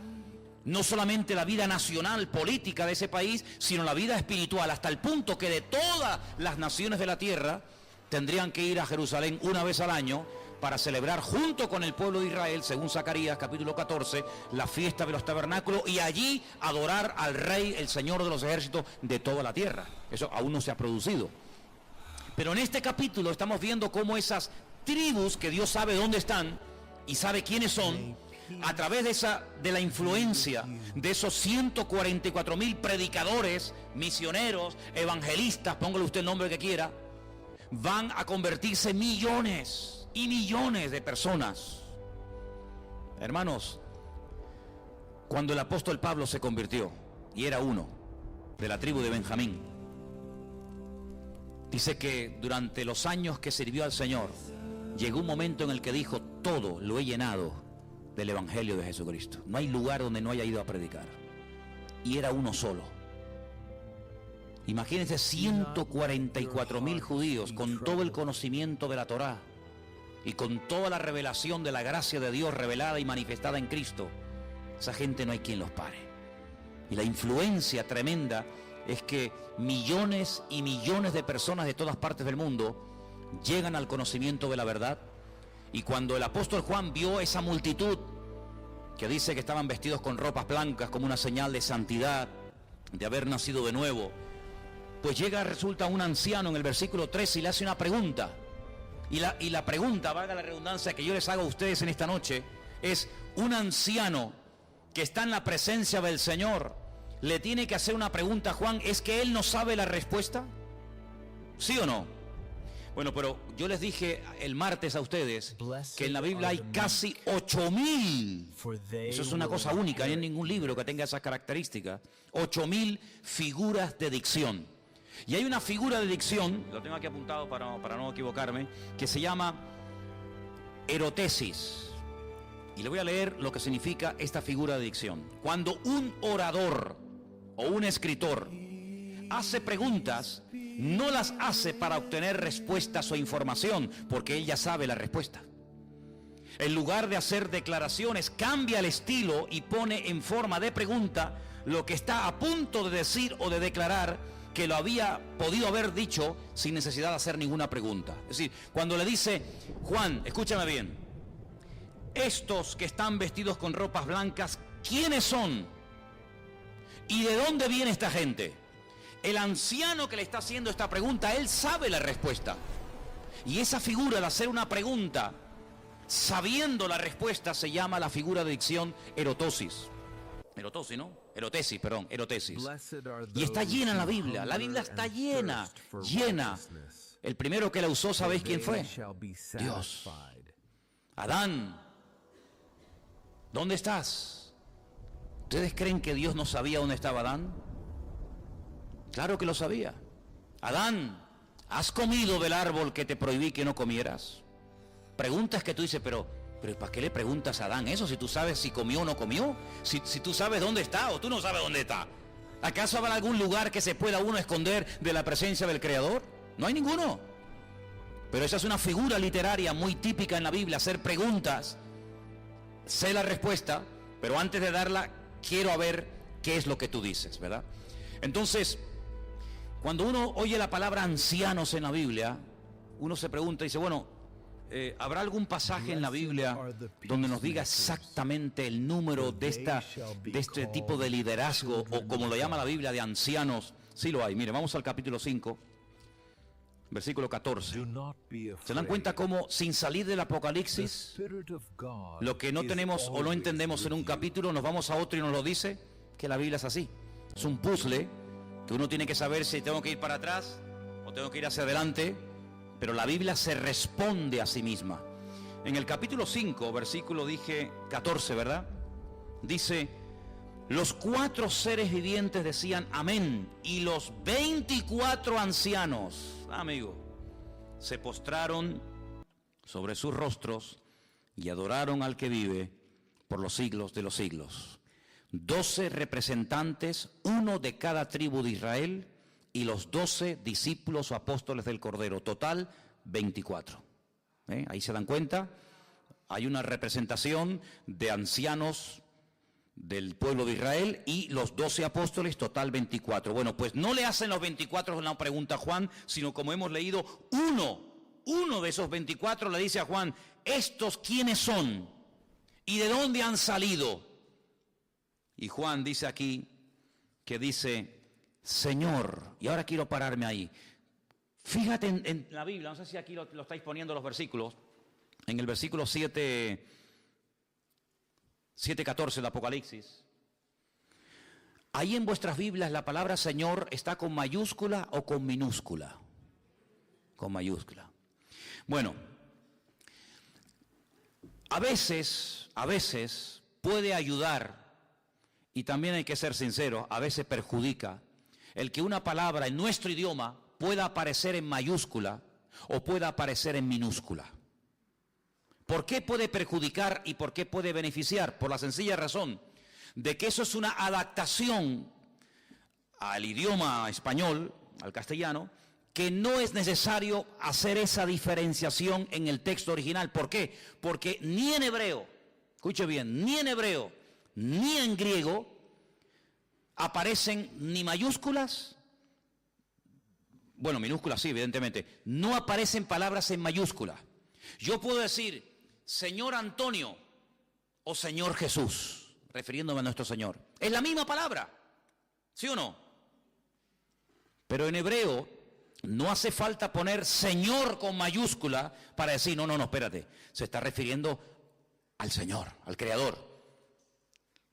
no solamente la vida nacional, política de ese país, sino la vida espiritual, hasta el punto que de todas las naciones de la tierra tendrían que ir a Jerusalén una vez al año para celebrar junto con el pueblo de Israel, según Zacarías capítulo 14, la fiesta de los tabernáculos, y allí adorar al Rey, el Señor de los ejércitos de toda la tierra. Eso aún no se ha producido. Pero en este capítulo estamos viendo cómo esas tribus, que Dios sabe dónde están y sabe quiénes son, a través de la influencia de esos 144,000 predicadores, misioneros, evangelistas, póngale usted el nombre que quiera, van a convertirse millones y millones de personas. Hermanos, cuando el apóstol Pablo se convirtió, y era uno de la tribu de Benjamín, dice que durante los años que sirvió al Señor, llegó un momento en el que dijo: todo lo he llenado del Evangelio de Jesucristo. No hay lugar donde no haya ido a predicar. Y era uno solo. Imagínense 144,000 judíos con todo el conocimiento de la Torá y con toda la revelación de la gracia de Dios revelada y manifestada en Cristo. Esa gente no hay quien los pare. Y la influencia tremenda es que millones y millones de personas de todas partes del mundo llegan al conocimiento de la verdad. Y cuando el apóstol Juan vio esa multitud que dice que estaban vestidos con ropas blancas como una señal de santidad, de haber nacido de nuevo, pues resulta un anciano en el versículo 13 y le hace una pregunta. Y la pregunta, valga la redundancia, que yo les hago a ustedes en esta noche, es: un anciano que está en la presencia del Señor le tiene que hacer una pregunta a Juan, ¿es que él no sabe la respuesta? ¿Sí o no? Bueno, pero yo les dije el martes a ustedes que en la Biblia hay casi 8.000. Eso es una cosa única, no hay ningún libro que tenga esas características. 8.000 figuras de dicción. Y hay una figura de dicción, lo tengo aquí apuntado para no equivocarme, que se llama erotesis. Y le voy a leer lo que significa esta figura de dicción. Cuando un orador o un escritor hace preguntas, no las hace para obtener respuestas o información, porque él ya sabe la respuesta. En lugar de hacer declaraciones, cambia el estilo y pone en forma de pregunta lo que está a punto de decir o de declarar, que lo había podido haber dicho sin necesidad de hacer ninguna pregunta. Es decir, cuando le dice, Juan, escúchame bien, estos que están vestidos con ropas blancas, ¿quiénes son? ¿Y de dónde viene esta gente? El anciano que le está haciendo esta pregunta, él sabe la respuesta. Y esa figura de hacer una pregunta sabiendo la respuesta se llama la figura de dicción erotosis. Erotosis, ¿no? Erotesis, perdón, erotesis. Y está llena en la Biblia. La Biblia está llena, llena. El primero que la usó, ¿sabéis quién fue? Dios. Adán, ¿dónde estás? ¿Ustedes creen que Dios no sabía dónde estaba Adán? Claro que lo sabía. Adán, ¿has comido del árbol que te prohibí que no comieras? Preguntas que tú dices, pero ¿para qué le preguntas a Adán eso si tú sabes si comió o no comió? Si tú sabes dónde está o tú no sabes dónde está. ¿Acaso habrá algún lugar que se pueda uno esconder de la presencia del Creador? No hay ninguno. Pero esa es una figura literaria muy típica en la Biblia, hacer preguntas. Sé la respuesta, pero antes de darla, quiero ver qué es lo que tú dices, ¿verdad? Entonces, cuando uno oye la palabra ancianos en la Biblia, uno se pregunta y dice, bueno, ¿habrá algún pasaje en la Biblia donde nos diga exactamente el número de este tipo de liderazgo, o como lo llama la Biblia, de ancianos? Sí lo hay. Mire, vamos al capítulo 5, versículo 14. ¿Se dan cuenta cómo, sin salir del Apocalipsis, lo que no tenemos o no entendemos en un capítulo, nos vamos a otro y nos lo dice? Que la Biblia es así. Es un puzzle que uno tiene que saber si tengo que ir para atrás o tengo que ir hacia adelante, pero la Biblia se responde a sí misma. En el capítulo 5, versículo 14, ¿verdad? Dice, los 4 seres vivientes decían amén, y los 24 ancianos, amigo, se postraron sobre sus rostros y adoraron al que vive por los siglos de los siglos. 12 representantes, uno de cada tribu de Israel, y los 12 discípulos o apóstoles del Cordero, total 24. Ahí se dan cuenta, hay una representación de ancianos del pueblo de Israel y los 12 apóstoles, total 24. Bueno, pues no le hacen los 24 una pregunta a Juan, sino como hemos leído, uno de esos 24 le dice a Juan, ¿estos quiénes son? ¿Y de dónde han salido? Y Juan dice aquí, que dice, Señor, y ahora quiero pararme ahí. Fíjate en la Biblia, no sé si aquí lo estáis poniendo los versículos, en el versículo 7:14 del Apocalipsis. Ahí en vuestras Biblias la palabra Señor está con mayúscula o con minúscula. Con mayúscula. Bueno, a veces puede ayudar, y también hay que ser sincero, a veces perjudica el que una palabra en nuestro idioma pueda aparecer en mayúscula o pueda aparecer en minúscula. ¿Por qué puede perjudicar y por qué puede beneficiar? Por la sencilla razón de que eso es una adaptación al idioma español, al castellano, que no es necesario hacer esa diferenciación en el texto original. ¿Por qué? Porque ni en hebreo, escuche bien, ni en hebreo, ni en griego aparecen ni mayúsculas, bueno, minúsculas sí, evidentemente, no aparecen palabras en mayúscula. Yo puedo decir, Señor Antonio o Señor Jesús, refiriéndome a nuestro Señor. Es la misma palabra, ¿sí o no? Pero en hebreo no hace falta poner Señor con mayúscula para decir, no, espérate, se está refiriendo al Señor, al Creador.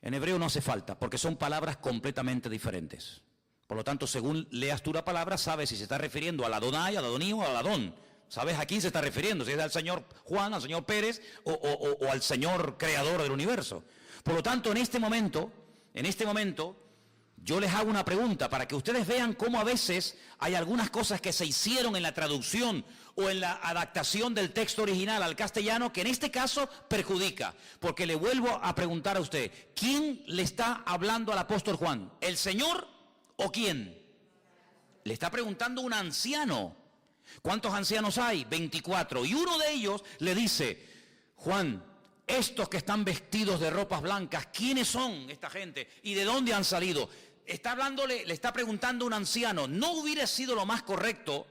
En hebreo no hace falta, porque son palabras completamente diferentes. Por lo tanto, según leas tú la palabra, sabes si se está refiriendo al Adonai, al Adoní o al Adón. ¿Sabes a quién se está refiriendo? Si es al señor Juan, al señor Pérez o al señor creador del universo. Por lo tanto, en este momento, yo les hago una pregunta para que ustedes vean cómo a veces hay algunas cosas que se hicieron en la traducción o en la adaptación del texto original al castellano que en este caso perjudica. Porque le vuelvo a preguntar a usted, ¿quién le está hablando al apóstol Juan? ¿El Señor o quién? Le está preguntando un anciano. ¿Cuántos ancianos hay? 24. Y uno de ellos le dice, Juan, estos que están vestidos de ropas blancas, ¿quiénes son esta gente? ¿Y de dónde han salido? Le está preguntando un anciano. ¿No hubiera sido lo más correcto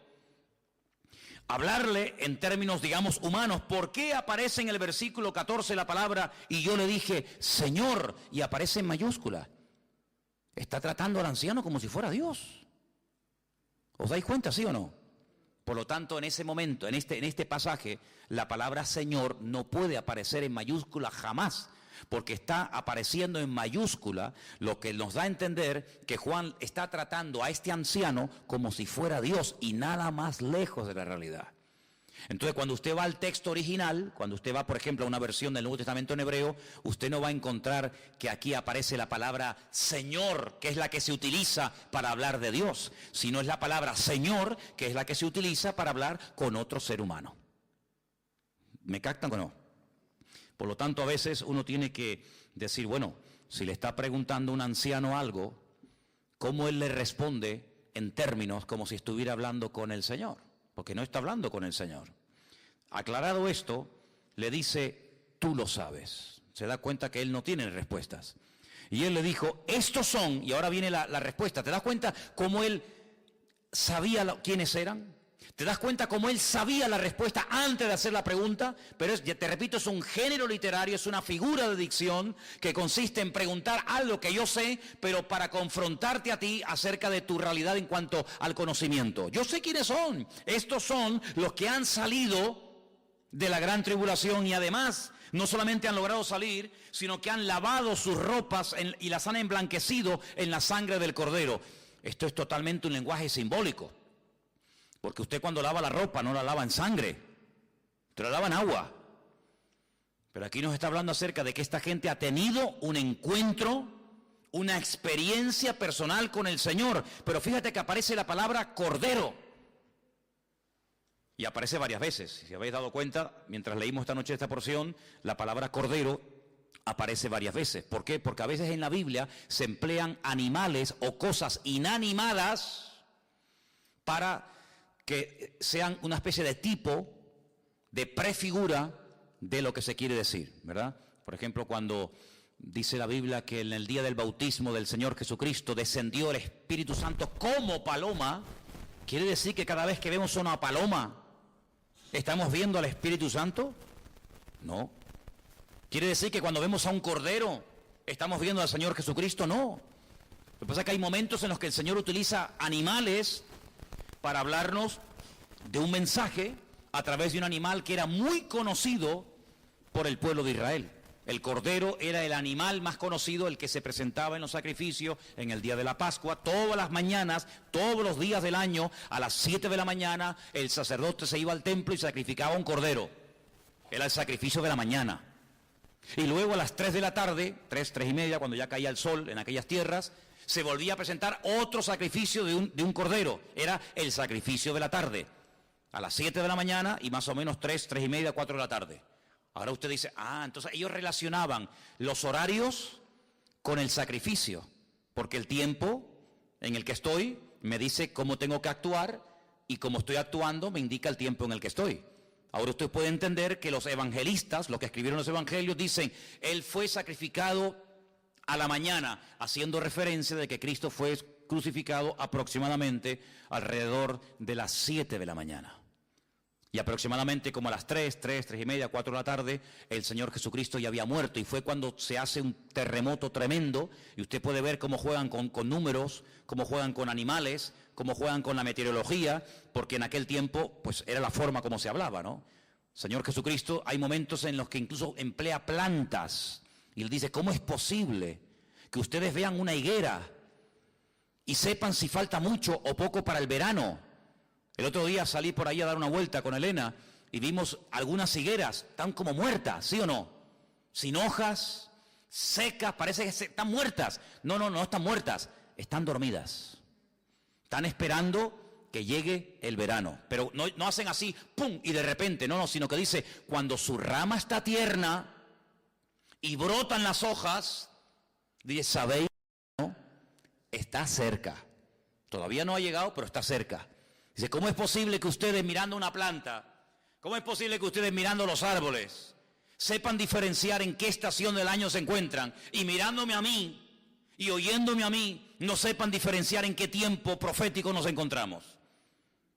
hablarle en términos, digamos, humanos? ¿Por qué aparece en el versículo 14 la palabra y yo le dije, Señor, y aparece en mayúscula? Está tratando al anciano como si fuera Dios. ¿Os dais cuenta, sí o no? Por lo tanto, en ese momento, en este pasaje, la palabra Señor no puede aparecer en mayúscula jamás, porque está apareciendo en mayúscula, lo que nos da a entender que Juan está tratando a este anciano como si fuera Dios y nada más lejos de la realidad. Entonces, cuando usted va al texto original, cuando usted va, por ejemplo, a una versión del Nuevo Testamento en hebreo, usted no va a encontrar que aquí aparece la palabra Señor, que es la que se utiliza para hablar de Dios, sino es la palabra Señor, que es la que se utiliza para hablar con otro ser humano. ¿Me captan o no? Por lo tanto, a veces uno tiene que decir, bueno, si le está preguntando a un anciano algo, ¿cómo él le responde en términos como si estuviera hablando con el Señor? Porque no está hablando con el Señor. Aclarado esto, le dice, tú lo sabes. Se da cuenta que él no tiene respuestas. Y él le dijo, estos son, y ahora viene la respuesta. ¿Te das cuenta cómo él sabía quiénes eran? ¿Te das cuenta cómo él sabía la respuesta antes de hacer la pregunta? Pero te repito, es un género literario, es una figura de dicción que consiste en preguntar algo que yo sé, pero para confrontarte a ti acerca de tu realidad en cuanto al conocimiento. Yo sé quiénes son. Estos son los que han salido de la gran tribulación y además no solamente han logrado salir, sino que han lavado sus ropas y las han emblanquecido en la sangre del Cordero. Esto es totalmente un lenguaje simbólico. Porque usted cuando lava la ropa no la lava en sangre, usted la lava en agua. Pero aquí nos está hablando acerca de que esta gente ha tenido un encuentro, una experiencia personal con el Señor. Pero fíjate que aparece la palabra Cordero. Y aparece varias veces. Si habéis dado cuenta, mientras leímos esta noche esta porción, la palabra Cordero aparece varias veces. ¿Por qué? Porque a veces en la Biblia se emplean animales o cosas inanimadas para que sean una especie de tipo, de prefigura de lo que se quiere decir, ¿verdad? Por ejemplo, cuando dice la Biblia que en el día del bautismo del Señor Jesucristo descendió el Espíritu Santo como paloma, ¿quiere decir que cada vez que vemos una paloma estamos viendo al Espíritu Santo? No. ¿Quiere decir que cuando vemos a un cordero estamos viendo al Señor Jesucristo? No. Lo que pasa es que hay momentos en los que el Señor utiliza animales para hablarnos de un mensaje a través de un animal que era muy conocido por el pueblo de Israel. El cordero era el animal más conocido, el que se presentaba en los sacrificios en el día de la Pascua. Todas las mañanas, todos los días del año, a las 7 de la mañana, el sacerdote se iba al templo y sacrificaba un cordero. Era el sacrificio de la mañana. Y luego a las 3 de la tarde, 3:30, cuando ya caía el sol en aquellas tierras, se volvía a presentar otro sacrificio de un cordero. Era el sacrificio de la tarde. A las 7 de la mañana y más o menos 3:30, 4 de la tarde. Ahora usted dice, entonces ellos relacionaban los horarios con el sacrificio. Porque el tiempo en el que estoy me dice cómo tengo que actuar y cómo estoy actuando me indica el tiempo en el que estoy. Ahora usted puede entender que los evangelistas, los que escribieron los evangelios, dicen, él fue sacrificado a la mañana, haciendo referencia de que Cristo fue crucificado aproximadamente alrededor de las 7 de la mañana. Y aproximadamente como a las 3:30, 4 de la tarde, el Señor Jesucristo ya había muerto. Y fue cuando se hace un terremoto tremendo, y usted puede ver cómo juegan con números, cómo juegan con animales, cómo juegan con la meteorología, porque en aquel tiempo, pues era la forma como se hablaba, ¿no? Señor Jesucristo, hay momentos en los que incluso emplea plantas. Y él dice, ¿cómo es posible que ustedes vean una higuera y sepan si falta mucho o poco para el verano? El otro día salí por ahí a dar una vuelta con Elena y vimos algunas higueras, están como muertas, ¿sí o no? Sin hojas, secas, parece que están muertas. No, no, no están muertas, están dormidas. Están esperando que llegue el verano. Pero no hacen así, ¡pum! Y de repente, no, sino que dice, cuando su rama está tierna y brotan las hojas, dice, ¿sabéis? ¿No? Está cerca. Todavía no ha llegado, pero está cerca. Dice, ¿cómo es posible que ustedes mirando una planta, cómo es posible que ustedes mirando los árboles, sepan diferenciar en qué estación del año se encuentran y mirándome a mí y oyéndome a mí, no sepan diferenciar en qué tiempo profético nos encontramos?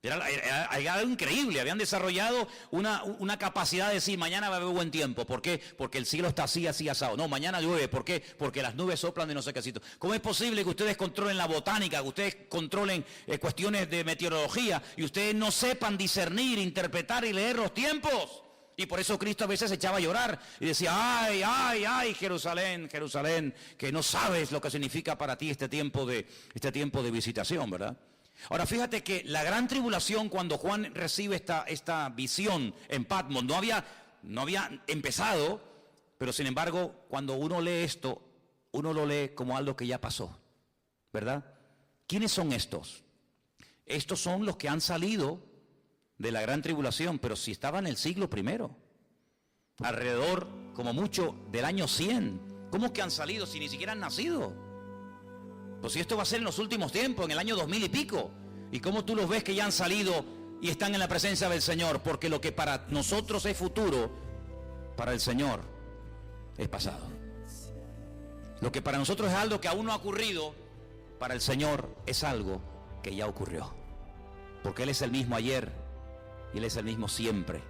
Era algo increíble, habían desarrollado una capacidad de decir, mañana va a haber buen tiempo. ¿Por qué? Porque el cielo está así asado. No, mañana llueve. ¿Por qué? Porque las nubes soplan de no sé qué sitio. ¿Cómo es posible que ustedes controlen la botánica, que ustedes controlen cuestiones de meteorología y ustedes no sepan discernir, interpretar y leer los tiempos? Y por eso Cristo a veces se echaba a llorar y decía, ay, ay, ay, Jerusalén, Jerusalén, que no sabes lo que significa para ti este tiempo de visitación, ¿verdad? Ahora fíjate que la gran tribulación, cuando Juan recibe esta visión en Patmos, no había empezado, pero sin embargo, cuando uno lee esto, uno lo lee como algo que ya pasó, ¿verdad? ¿Quiénes son estos? Estos son los que han salido de la gran tribulación, pero si estaban en el siglo primero, alrededor, como mucho, del año 100. ¿Cómo que han salido si ni siquiera han nacido? Pues si esto va a ser en los últimos tiempos, en el año 2000 y pico. ¿Y cómo tú los ves que ya han salido y están en la presencia del Señor? Porque lo que para nosotros es futuro, para el Señor es pasado. Lo que para nosotros es algo que aún no ha ocurrido, para el Señor es algo que ya ocurrió. Porque Él es el mismo ayer y Él es el mismo siempre.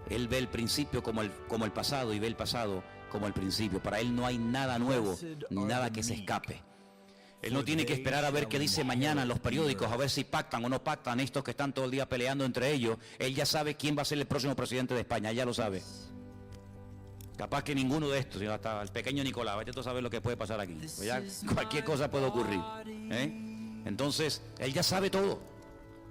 Él ve el principio como el pasado y ve el pasado como el principio. Para Él no hay nada nuevo, ni nada que se escape. Él no tiene que esperar a ver qué dice mañana en los periódicos, a ver si pactan o no pactan estos que están todo el día peleando entre ellos. Él ya sabe quién va a ser el próximo presidente de España, ya lo sabe. Capaz que ninguno de estos, hasta el pequeño Nicolás, vaya tú sabes lo que puede pasar aquí. Pues ya cualquier cosa puede ocurrir. Entonces, Él ya sabe todo.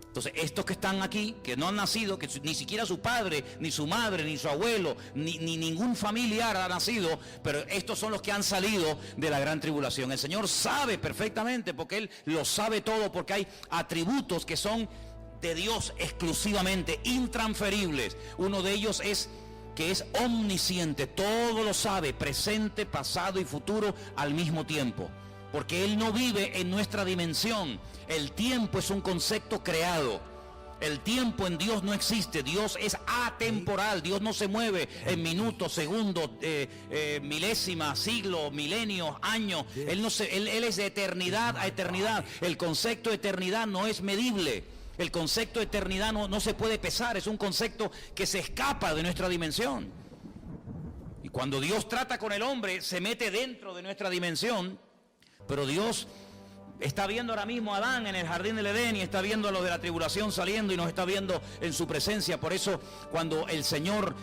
Entonces, estos que están aquí, que no han nacido, que ni siquiera su padre, ni su madre, ni su abuelo, ni ningún familiar ha nacido, pero estos son los que han salido de la gran tribulación. El Señor sabe perfectamente, porque Él lo sabe todo, porque hay atributos que son de Dios exclusivamente, intransferibles. Uno de ellos es que es omnisciente, todo lo sabe, presente, pasado y futuro al mismo tiempo. Porque Él no vive en nuestra dimensión. El tiempo es un concepto creado. El tiempo en Dios no existe. Dios es atemporal. Dios no se mueve en minutos, segundos, milésimas, siglos, milenios, años. Él es de eternidad a eternidad. El concepto de eternidad no es medible. El concepto de eternidad no se puede pesar. Es un concepto que se escapa de nuestra dimensión. Y cuando Dios trata con el hombre, se mete dentro de nuestra dimensión. Pero Dios está viendo ahora mismo a Adán en el jardín del Edén y está viendo a los de la tribulación saliendo y nos está viendo en su presencia. Por eso cuando el Señor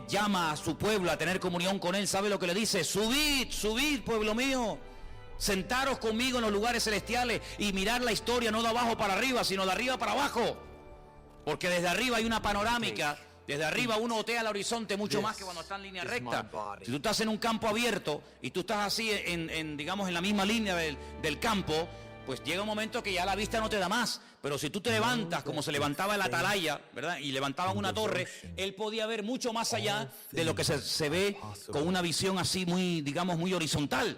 llama a su pueblo a tener comunión con Él, ¿sabe lo que le dice? Subid, subid, pueblo mío, sentaros conmigo en los lugares celestiales y mirar la historia no de abajo para arriba, sino de arriba para abajo. Porque desde arriba hay una panorámica. Desde arriba uno otea al horizonte mucho más que cuando está en línea recta. Si tú estás en un campo abierto y tú estás así digamos en la misma línea del campo, pues llega un momento que ya la vista no te da más. Pero si tú te levantas como se levantaba el atalaya, ¿verdad? Y levantaban una torre, él podía ver mucho más allá de lo que se ve con una visión así muy, digamos, muy horizontal.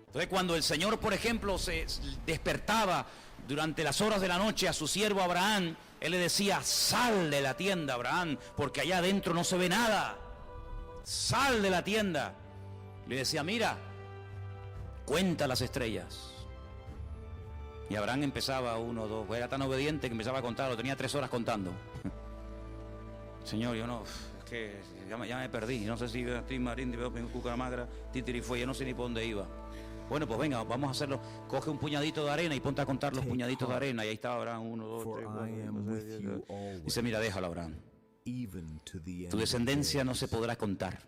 Entonces cuando el Señor, por ejemplo, se despertaba durante las horas de la noche a su siervo Abraham, Él le decía, sal de la tienda, Abraham, porque allá adentro no se ve nada. Sal de la tienda. Le decía, mira, cuenta las estrellas. Y Abraham empezaba, 1, 2, era tan obediente que empezaba a contar, lo tenía 3 horas contando. Señor, yo no, es que ya me perdí, no sé si estoy marín, Cucaramagra, Titirifue, yo no sé ni por dónde iba. Bueno, pues venga, vamos a hacerlo. Coge un puñadito de arena y ponte a contar los puñaditos de arena. Y ahí estaba Abraham, 1, 2, 3, 4. Dice, mira, déjalo, Abraham. Tu descendencia no se podrá contar.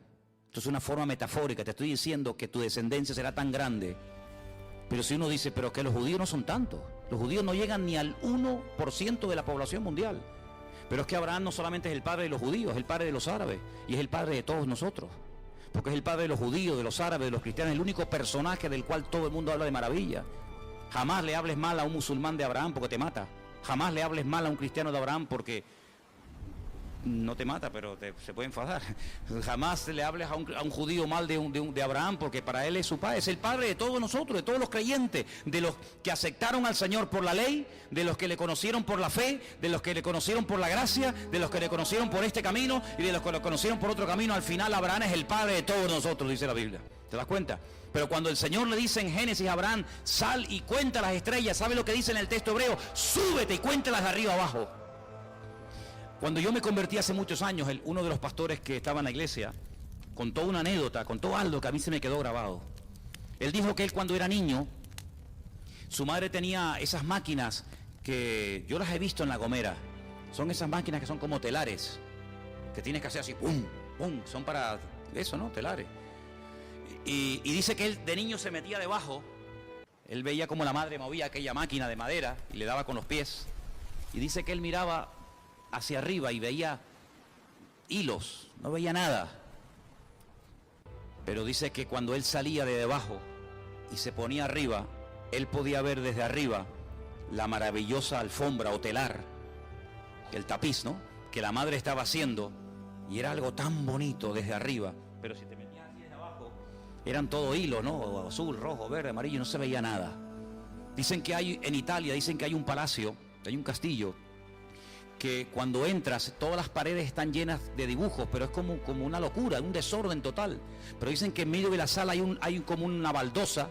Esto es una forma metafórica. Te estoy diciendo que tu descendencia será tan grande Pero si uno dice, pero que los judíos no son tantos, los judíos no llegan ni al 1% de la población mundial. Pero es que Abraham no solamente es el padre de los judíos, es el padre de los árabes y es el padre de todos nosotros. Porque es el padre de los judíos, de los árabes, de los cristianos, el único personaje del cual todo el mundo habla de maravilla. Jamás le hables mal a un musulmán de Abraham porque te mata. Jamás le hables mal a un cristiano de Abraham porque no te mata, pero se puede enfadar. Jamás le hables a un judío mal de Abraham, porque para él es su padre, es el padre de todos nosotros, de todos los creyentes, de los que aceptaron al Señor por la ley, de los que le conocieron por la fe, de los que le conocieron por la gracia, de los que le conocieron por este camino y de los que lo conocieron por otro camino. Al final Abraham es el padre de todos nosotros, dice la Biblia. ¿Te das cuenta? Pero cuando el Señor le dice en Génesis a Abraham, sal y cuenta las estrellas, ¿sabe lo que dice en el texto hebreo? Súbete y cuéntalas de arriba abajo. Cuando yo me convertí hace muchos años, uno de los pastores que estaba en la iglesia contó una anécdota, contó algo que a mí se me quedó grabado. Él dijo que él cuando era niño, su madre tenía esas máquinas que yo las he visto en La Gomera. Son esas máquinas que son como telares, que tienes que hacer así, pum, pum, son para eso, ¿no? Telares. Y dice que él de niño se metía debajo, él veía como la madre movía aquella máquina de madera y le daba con los pies. Y dice que él miraba hacia arriba y veía hilos, no veía nada. Pero dice que cuando él salía de debajo y se ponía arriba, él podía ver desde arriba la maravillosa alfombra o telar, el tapiz, ¿no?, que la madre estaba haciendo, y era algo tan bonito desde arriba. Pero si te metías así desde abajo, eran todo hilos, ¿no?, azul, rojo, verde, amarillo, no se veía nada. Dicen que hay en Italia, dicen que hay un palacio, hay un castillo, que cuando entras todas las paredes están llenas de dibujos, pero es como una locura, un desorden total. Pero dicen que en medio de la sala hay como una baldosa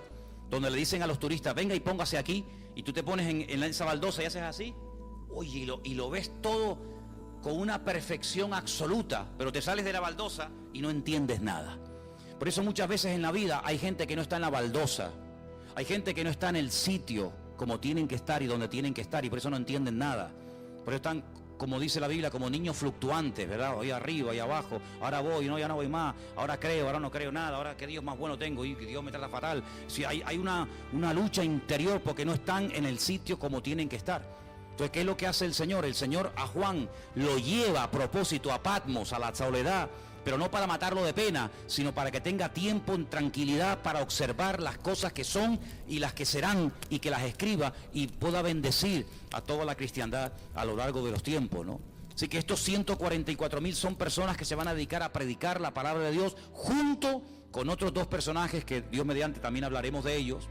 donde le dicen a los turistas, venga y póngase aquí, y tú te pones en esa baldosa y haces así, oye, y lo ves todo con una perfección absoluta, pero te sales de la baldosa y no entiendes nada. Por eso muchas veces en la vida hay gente que no está en la baldosa, hay gente que no está en el sitio como tienen que estar y donde tienen que estar, y por eso no entienden nada. Por eso están, como dice la Biblia, como niños fluctuantes, ¿verdad? Hoy arriba, hoy abajo, ahora voy, no, ya no voy más, ahora creo, ahora no creo nada, ahora qué Dios más bueno tengo y que Dios me trata fatal. Si hay una lucha interior porque no están en el sitio como tienen que estar. Entonces, ¿qué es lo que hace el Señor? El Señor a Juan lo lleva a propósito a Patmos, a la soledad, pero no para matarlo de pena, sino para que tenga tiempo en tranquilidad para observar las cosas que son y las que serán, y que las escriba y pueda bendecir a toda la cristiandad a lo largo de los tiempos, ¿no? Así que estos 144,000 son personas que se van a dedicar a predicar la palabra de Dios, junto con otros dos personajes que Dios mediante también hablaremos de ellos,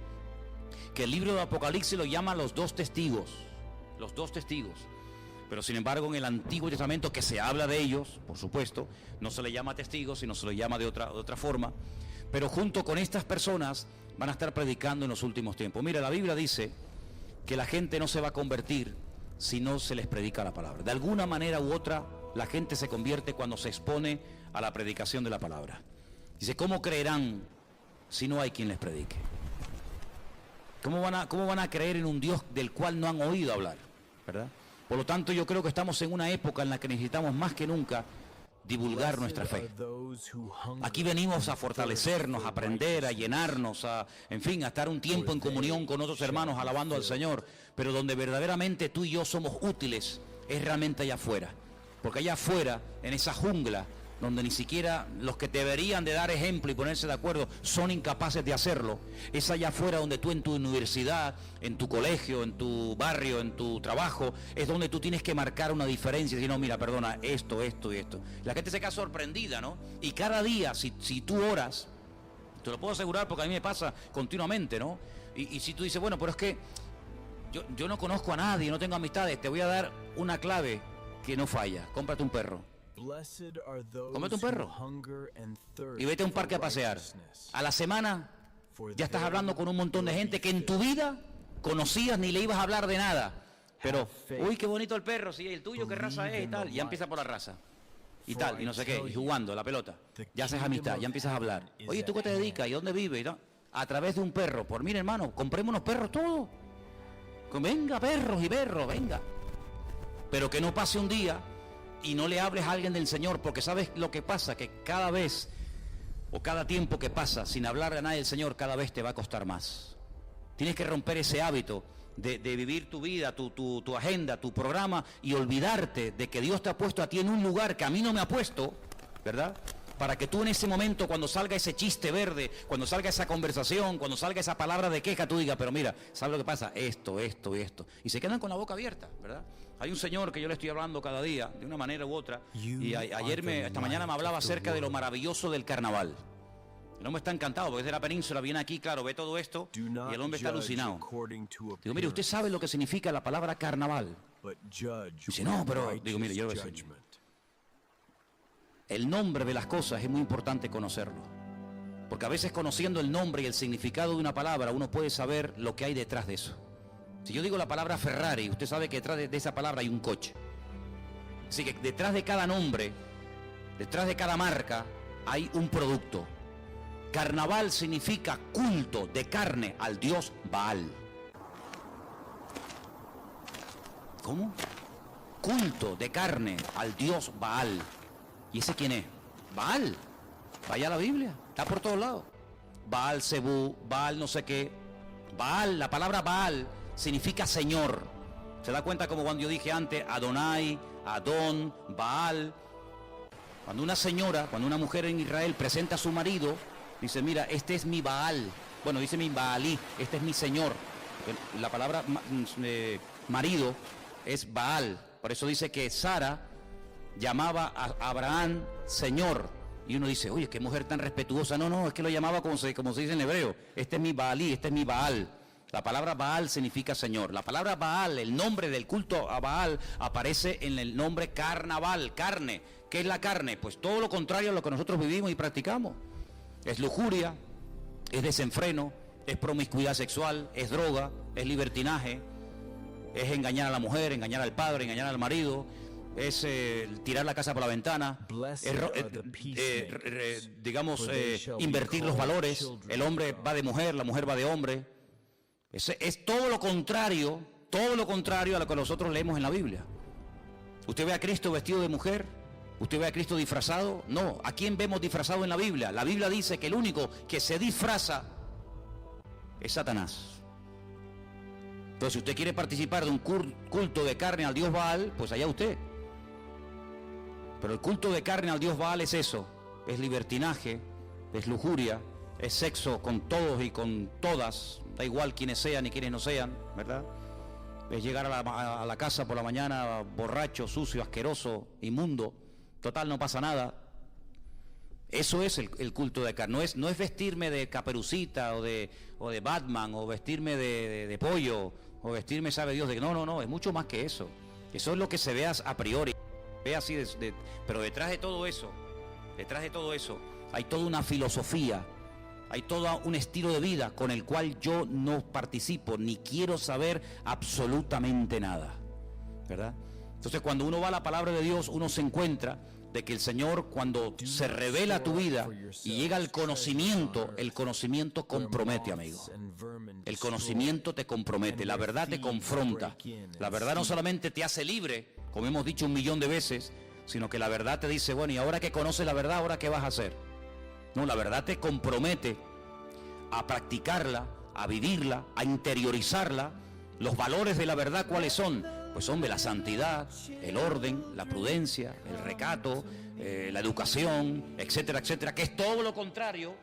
que el libro de Apocalipsis lo llama los dos testigos, los dos testigos. Pero sin embargo en el Antiguo Testamento, que se habla de ellos, por supuesto, no se le llama testigos, sino se le llama de otra forma. Pero junto con estas personas van a estar predicando en los últimos tiempos. Mira, la Biblia dice que la gente no se va a convertir si no se les predica la palabra. De alguna manera u otra, la gente se convierte cuando se expone a la predicación de la palabra. Dice, ¿cómo creerán si no hay quien les predique? ¿Cómo van a creer en un Dios del cual no han oído hablar? ¿Verdad? Por lo tanto, yo creo que estamos en una época en la que necesitamos más que nunca divulgar nuestra fe. Aquí venimos a fortalecernos, a aprender, a llenarnos, a estar un tiempo en comunión con otros hermanos, alabando al Señor. Pero donde verdaderamente tú y yo somos útiles es realmente allá afuera. Porque allá afuera, en esa jungla, donde ni siquiera los que deberían de dar ejemplo y ponerse de acuerdo son incapaces de hacerlo, es allá afuera donde tú en tu universidad, en tu colegio, en tu barrio, en tu trabajo, es donde tú tienes que marcar una diferencia y decir, no, mira, perdona, esto y esto. La gente se queda sorprendida, ¿no? Y cada día, si tú oras, te lo puedo asegurar porque a mí me pasa continuamente, ¿no? Y si tú dices, bueno, pero es que yo no conozco a nadie, no tengo amistades, te voy a dar una clave que no falla: cómprate un perro. Cómete un perro y vete a un parque a pasear. A la semana ya estás hablando con un montón de gente que en tu vida conocías ni le ibas a hablar de nada. Pero, uy, qué bonito el perro, sí, el tuyo, qué raza es y tal. Ya empieza por la raza y tal, y no sé qué, y jugando la pelota. Ya haces amistad, ya empiezas a hablar. Oye, ¿tú qué te dedicas? ¿Y dónde vives? A través de un perro. Por mira, hermano, compremos unos perros todos. Venga, perros y perros, venga. Pero que no pase un día y no le hables a alguien del Señor, porque sabes lo que pasa, que cada vez o cada tiempo que pasa sin hablar a nadie del Señor, cada vez te va a costar más. Tienes que romper ese hábito de vivir tu vida, tu agenda, tu programa, y olvidarte de que Dios te ha puesto a ti en un lugar que a mí no me ha puesto, ¿verdad? Para que tú en ese momento, cuando salga ese chiste verde, cuando salga esa conversación, cuando salga esa palabra de queja, tú digas, pero mira, ¿sabes lo que pasa? Esto. Y se quedan con la boca abierta, ¿verdad? Hay un señor que yo le estoy hablando cada día, de una manera u otra, y esta mañana me hablaba acerca de lo maravilloso del carnaval. El hombre está encantado porque es de la península, viene aquí, claro, ve todo esto, y el hombre está alucinado. Digo, mire, ¿usted sabe lo que significa la palabra carnaval? Dice, no, pero, digo, mire, yo lo voy a decir. El nombre de las cosas es muy importante conocerlo, porque a veces conociendo el nombre y el significado de una palabra uno puede saber lo que hay detrás de eso. Si yo digo la palabra Ferrari, usted sabe que detrás de esa palabra hay un coche. Así que detrás de cada nombre, detrás de cada marca hay un producto. Carnaval significa culto de carne al dios Baal. ¿Cómo? Culto de carne al dios Baal. ¿Y ese quién es? Baal. Vaya a la Biblia, está por todos lados. Baal Zebú, Baal no sé qué. Baal, la palabra Baal significa Señor. ¿Se da cuenta como cuando yo dije antes Adonai, Adón, Baal? Cuando una señora, cuando una mujer en Israel presenta a su marido, dice, mira, este es mi Baal. Bueno, dice mi Baalí, este es mi Señor. La palabra marido es Baal. Por eso dice que Sara llamaba a Abraham Señor, y uno dice, oye, qué mujer tan respetuosa. No, es que lo llamaba como se dice en hebreo, este es mi Baalí, este es mi Baal. La palabra Baal significa Señor. La palabra Baal, el nombre del culto a Baal, aparece en el nombre carnaval, carne. ¿Qué es la carne? Pues todo lo contrario a lo que nosotros vivimos y practicamos. Es lujuria, es desenfreno, es promiscuidad sexual, es droga, es libertinaje, es engañar a la mujer, engañar al padre, engañar al marido, es tirar la casa por la ventana, es, invertir los valores. El hombre va de mujer, la mujer va de hombre. Es todo lo contrario a lo que nosotros leemos en la Biblia. ¿Usted ve a Cristo vestido de mujer? ¿Usted ve a Cristo disfrazado? No. ¿A quién vemos disfrazado en la Biblia? La Biblia dice que el único que se disfraza es Satanás. Entonces, si usted quiere participar de un culto de carne al dios Baal, pues allá usted. Pero el culto de carne al dios Baal es eso, es libertinaje, es lujuria, es sexo con todos y con todas, da igual quienes sean y quienes no sean, ¿verdad? Es llegar a la casa por la mañana borracho, sucio, asqueroso, inmundo, total no pasa nada. Eso es el culto de carne, no es vestirme de Caperucita o de Batman, o vestirme de pollo, o vestirme, sabe Dios, no, es mucho más que eso. Eso es lo que se ve a priori. Ve así, pero detrás de todo eso hay toda una filosofía, hay todo un estilo de vida con el cual yo no participo ni quiero saber absolutamente nada, ¿verdad? Entonces, cuando uno va a la palabra de Dios, uno se encuentra de que el Señor, cuando se revela a tu vida y llega al conocimiento, el conocimiento compromete, amigo. El conocimiento te compromete, la verdad te confronta. La verdad no solamente te hace libre, como hemos dicho 1.000.000 de veces, sino que la verdad te dice, bueno, y ahora que conoces la verdad, ¿ahora qué vas a hacer? No, la verdad te compromete a practicarla, a vivirla, a interiorizarla. Los valores de la verdad, ¿cuáles son? Pues hombre, la santidad, el orden, la prudencia, el recato, la educación, etcétera, etcétera, que es todo lo contrario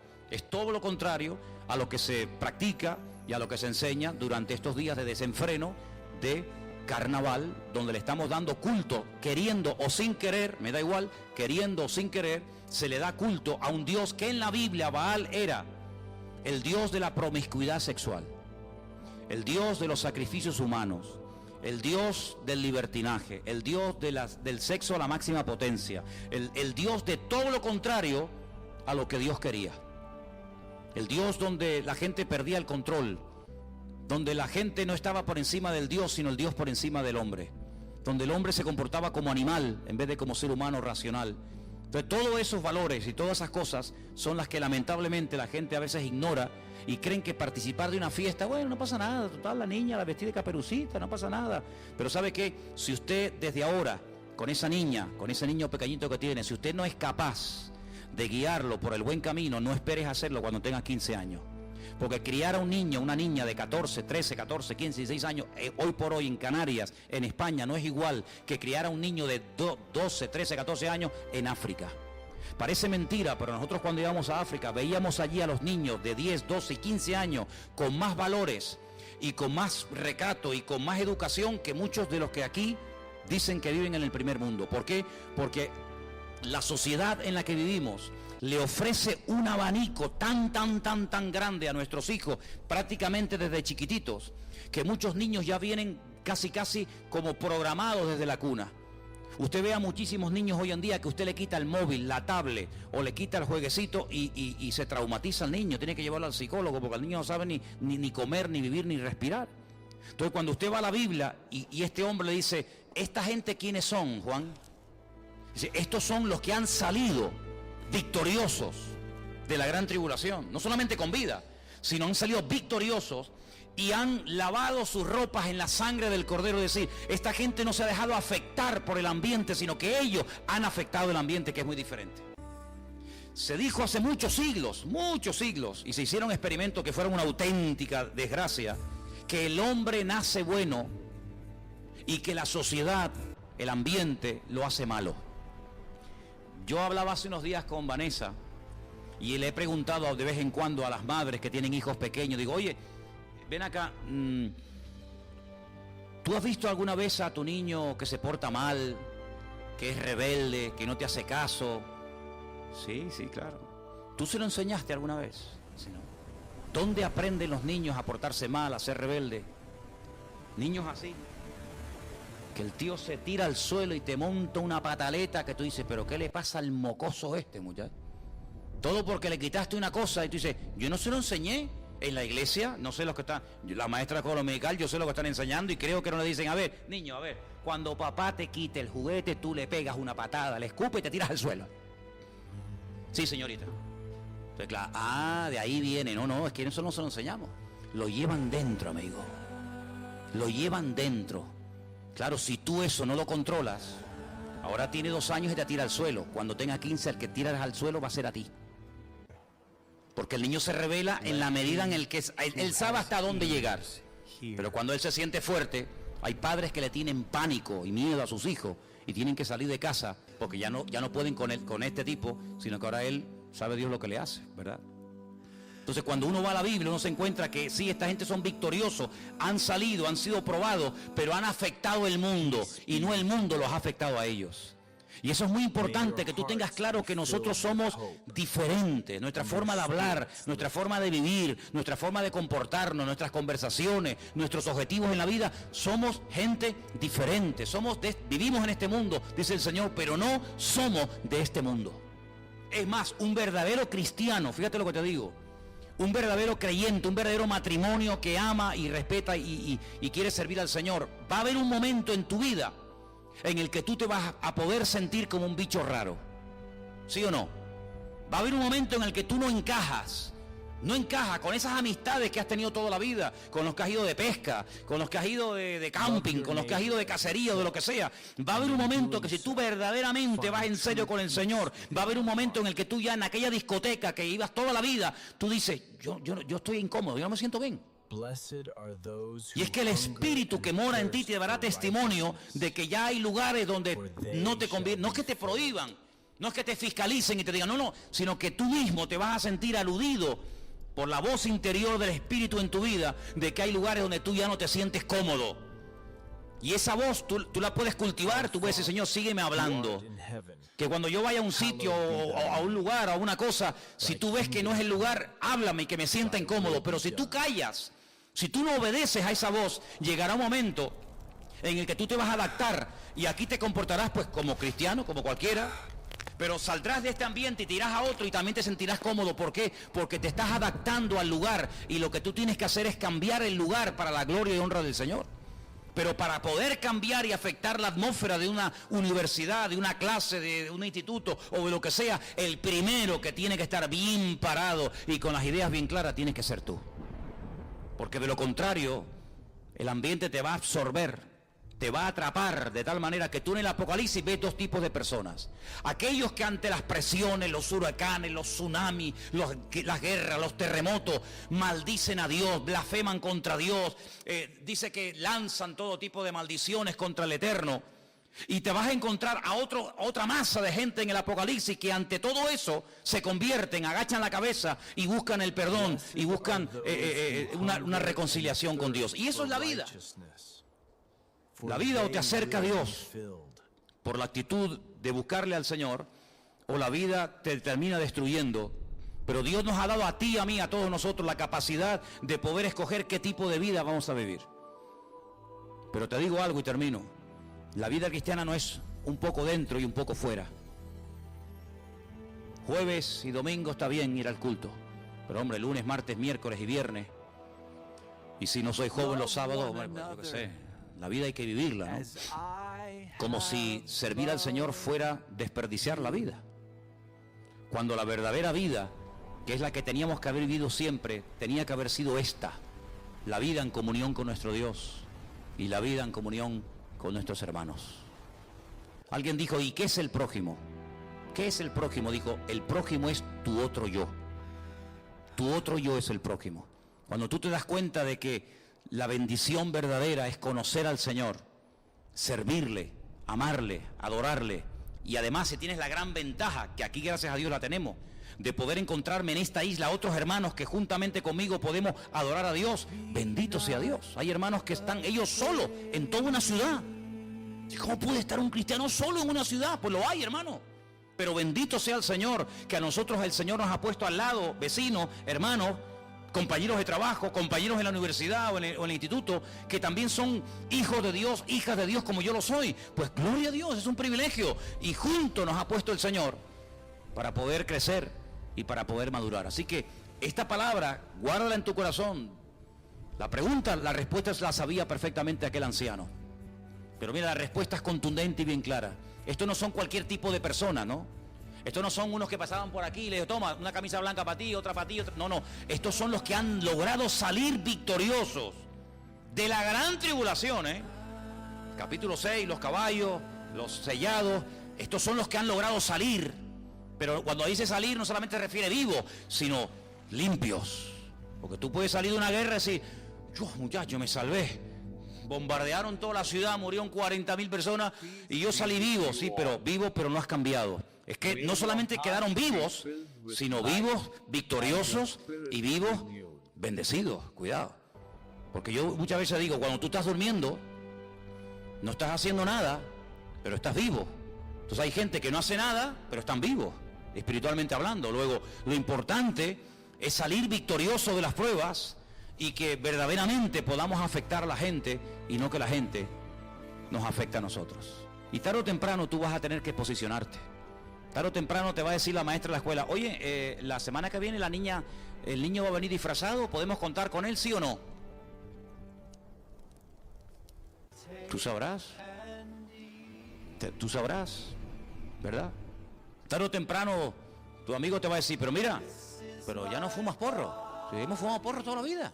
a lo que se practica y a lo que se enseña durante estos días de desenfreno, de carnaval, donde le estamos dando culto, queriendo o sin querer, me da igual, queriendo o sin querer, se le da culto a un Dios que en la Biblia Baal era el Dios de la promiscuidad sexual, el Dios de los sacrificios humanos, el Dios del libertinaje, el Dios del sexo a la máxima potencia, el Dios de todo lo contrario a lo que Dios quería. El Dios donde la gente perdía el control, donde la gente no estaba por encima del Dios, sino el Dios por encima del hombre, donde el hombre se comportaba como animal en vez de como ser humano racional. Entonces, todos esos valores y todas esas cosas son las que lamentablemente la gente a veces ignora y creen que participar de una fiesta, bueno, no pasa nada, total, la niña, la vestida de Caperucita, no pasa nada. Pero ¿sabe qué? Si usted desde ahora, con esa niña, con ese niño pequeñito que tiene, si usted no es capaz de guiarlo por el buen camino, no esperes hacerlo cuando tenga 15 años. Porque criar a un niño, una niña de 14, 13, 14, 15, 16 años, hoy por hoy en Canarias, en España, no es igual que criar a un niño de 12, 13, 14 años en África. Parece mentira, pero nosotros cuando íbamos a África veíamos allí a los niños de 10, 12 y 15 años con más valores y con más recato y con más educación que muchos de los que aquí dicen que viven en el primer mundo. ¿Por qué? Porque la sociedad en la que vivimos le ofrece un abanico tan grande a nuestros hijos, prácticamente desde chiquititos, que muchos niños ya vienen casi como programados desde la cuna. Usted ve a muchísimos niños hoy en día que usted le quita el móvil, la tablet o le quita el jueguecito y se traumatiza al niño, tiene que llevarlo al psicólogo porque el niño no sabe ni comer, ni vivir, ni respirar. Entonces cuando usted va a la Biblia y este hombre le dice, ¿esta gente quiénes son, Juan? Dice, estos son los que han salido victoriosos de la gran tribulación, no solamente con vida, sino han salido victoriosos y han lavado sus ropas en la sangre del Cordero. Es decir, esta gente no se ha dejado afectar por el ambiente, sino que ellos han afectado el ambiente, que es muy diferente. Se dijo hace muchos siglos, y se hicieron experimentos que fueron una auténtica desgracia, que el hombre nace bueno y que la sociedad, el ambiente, lo hace malo. Yo hablaba hace unos días con Vanessa y le he preguntado de vez en cuando a las madres que tienen hijos pequeños, digo, oye, ven acá, ¿tú has visto alguna vez a tu niño que se porta mal, que es rebelde, que no te hace caso? Sí, claro. ¿Tú se lo enseñaste alguna vez? Sí, ¿no? ¿Dónde aprenden los niños a portarse mal, a ser rebelde? Niños así, que el tío se tira al suelo y te monta una pataleta que tú dices, pero ¿qué le pasa al mocoso este, muchacho? Todo porque le quitaste una cosa y tú dices, yo no se lo enseñé. En la iglesia, no sé lo que está, la maestra de escuela dominical, yo sé lo que están enseñando y creo que no le dicen, a ver, niño, a ver, cuando papá te quite el juguete, tú le pegas una patada, le escupe y te tiras al suelo. Sí, señorita. Entonces, claro, de ahí viene, no, es que eso no se lo enseñamos. Lo llevan dentro, amigo. Lo llevan dentro. Claro, si tú eso no lo controlas, ahora tiene 2 años y te tira al suelo. Cuando tenga 15, el que tiras al suelo va a ser a ti. Porque el niño se revela en la medida en el que él sabe hasta dónde llegar. Pero cuando él se siente fuerte, hay padres que le tienen pánico y miedo a sus hijos y tienen que salir de casa porque ya no pueden con este tipo, sino que ahora él sabe Dios lo que le hace, ¿verdad? Entonces cuando uno va a la Biblia uno se encuentra que sí, esta gente son victoriosos, han salido, han sido probados, pero han afectado el mundo y no el mundo los ha afectado a ellos. Y eso es muy importante, que tú tengas claro que nosotros somos diferentes. Nuestra forma de hablar, nuestra forma de vivir, nuestra forma de comportarnos, nuestras conversaciones, nuestros objetivos en la vida, somos gente diferente. Vivimos en este mundo, dice el Señor, pero no somos de este mundo. Es más, un verdadero cristiano, fíjate lo que te digo, un verdadero creyente, un verdadero matrimonio que ama y respeta y quiere servir al Señor, va a haber un momento en tu vida en el que tú te vas a poder sentir como un bicho raro. ¿Sí o no? Va a haber un momento en el que tú no encajas con esas amistades que has tenido toda la vida, con los que has ido de pesca, con los que has ido de camping, con los que has ido de cacería o de lo que sea. Va a haber un momento que si tú verdaderamente vas en serio con el Señor, va a haber un momento en el que tú ya en aquella discoteca que ibas toda la vida, tú dices, yo estoy incómodo, yo no me siento bien. Y es que el Espíritu que mora en ti te dará testimonio de que ya hay lugares donde no te conviene, no es que te prohíban, no es que te fiscalicen y te digan, no, sino que tú mismo te vas a sentir aludido por la voz interior del Espíritu en tu vida, de que hay lugares donde tú ya no te sientes cómodo. Y esa voz tú la puedes cultivar, tú puedes decir, Señor, sígueme hablando. Que cuando yo vaya a un sitio o a un lugar o a una cosa, si tú ves que no es el lugar, háblame y que me sienta incómodo. Pero si tú callas, si tú no obedeces a esa voz, llegará un momento en el que tú te vas a adaptar y aquí te comportarás pues como cristiano, como cualquiera, pero saldrás de este ambiente y te irás a otro y también te sentirás cómodo. ¿Por qué? Porque te estás adaptando al lugar y lo que tú tienes que hacer es cambiar el lugar para la gloria y honra del Señor. Pero para poder cambiar y afectar la atmósfera de una universidad, de una clase, de un instituto o de lo que sea, el primero que tiene que estar bien parado y con las ideas bien claras tienes que ser tú. Porque de lo contrario, el ambiente te va a absorber te va a atrapar de tal manera que tú en el Apocalipsis ves dos tipos de personas. Aquellos que ante las presiones, los huracanes, los tsunamis, las guerras, los terremotos, maldicen a Dios, blasfeman contra Dios, dice que lanzan todo tipo de maldiciones contra el Eterno. Y te vas a encontrar a otra masa de gente en el Apocalipsis que ante todo eso se convierten, agachan la cabeza y buscan el perdón y buscan una reconciliación con Dios. Y eso es la vida. La vida o te acerca a Dios por la actitud de buscarle al Señor, o la vida te termina destruyendo. Pero Dios nos ha dado a ti, a mí, a todos nosotros la capacidad de poder escoger qué tipo de vida vamos a vivir. Pero te digo algo y termino. La vida cristiana no es un poco dentro y un poco fuera. Jueves y domingo está bien ir al culto, pero hombre, lunes, martes, miércoles y viernes. Y si no soy joven los sábados, bueno, pues, yo qué sé. La vida hay que vivirla, ¿no? Como si servir al Señor fuera desperdiciar la vida. Cuando la verdadera vida, que es la que teníamos que haber vivido siempre, tenía que haber sido esta: la vida en comunión con nuestro Dios y la vida en comunión con nuestros hermanos. Alguien dijo, ¿y qué es el prójimo? ¿Qué es el prójimo? Dijo, el prójimo es tu otro yo. Tu otro yo es el prójimo. Cuando tú te das cuenta de que la bendición verdadera es conocer al Señor, servirle, amarle, adorarle, y además si tienes la gran ventaja, que aquí gracias a Dios la tenemos, de poder encontrarme en esta isla otros hermanos que juntamente conmigo podemos adorar a Dios. Bendito sea Dios. Hay hermanos que están ellos solos en toda una ciudad. ¿Cómo puede estar un cristiano solo en una ciudad? Pues lo hay, hermano. Pero bendito sea el Señor, que a nosotros el Señor nos ha puesto al lado, vecinos, hermanos, compañeros de trabajo, compañeros en la universidad o en el instituto, que también son hijos de Dios, hijas de Dios como yo lo soy. Pues gloria a Dios, es un privilegio. Y juntos nos ha puesto el Señor para poder crecer y para poder madurar. Así que esta palabra, guárdala en tu corazón. La pregunta, la respuesta la sabía perfectamente aquel anciano. Pero mira, la respuesta es contundente y bien clara. Esto no son cualquier tipo de persona, ¿no? Estos no son unos que pasaban por aquí y le digo, toma, una camisa blanca para ti, otra para ti, otra. No, no. Estos son los que han logrado salir victoriosos de la gran tribulación, ¿eh? Capítulo 6, los caballos, los sellados. Estos son los que han logrado salir. Pero cuando dice salir no solamente se refiere vivo, sino limpios. Porque tú puedes salir de una guerra y decir, yo muchacho me salvé. Bombardearon toda la ciudad, murieron 40.000 personas y yo salí vivo, sí, pero vivo, pero no has cambiado. Es que no solamente quedaron vivos, sino vivos, victoriosos y vivos, bendecidos. Cuidado. Porque yo muchas veces digo, cuando tú estás durmiendo, no estás haciendo nada, pero estás vivo. Entonces hay gente que no hace nada, pero están vivos, espiritualmente hablando. Luego, lo importante es salir victorioso de las pruebas y que verdaderamente podamos afectar a la gente y no que la gente nos afecte a nosotros. Y tarde o temprano tú vas a tener que posicionarte. Tarde o temprano te va a decir la maestra de la escuela, oye, la semana que viene el niño va a venir disfrazado, ¿podemos contar con él, sí o no? Tú sabrás, ¿verdad? Tarde o temprano tu amigo te va a decir, pero mira, pero ya no fumas porro, si hemos fumado porro toda la vida.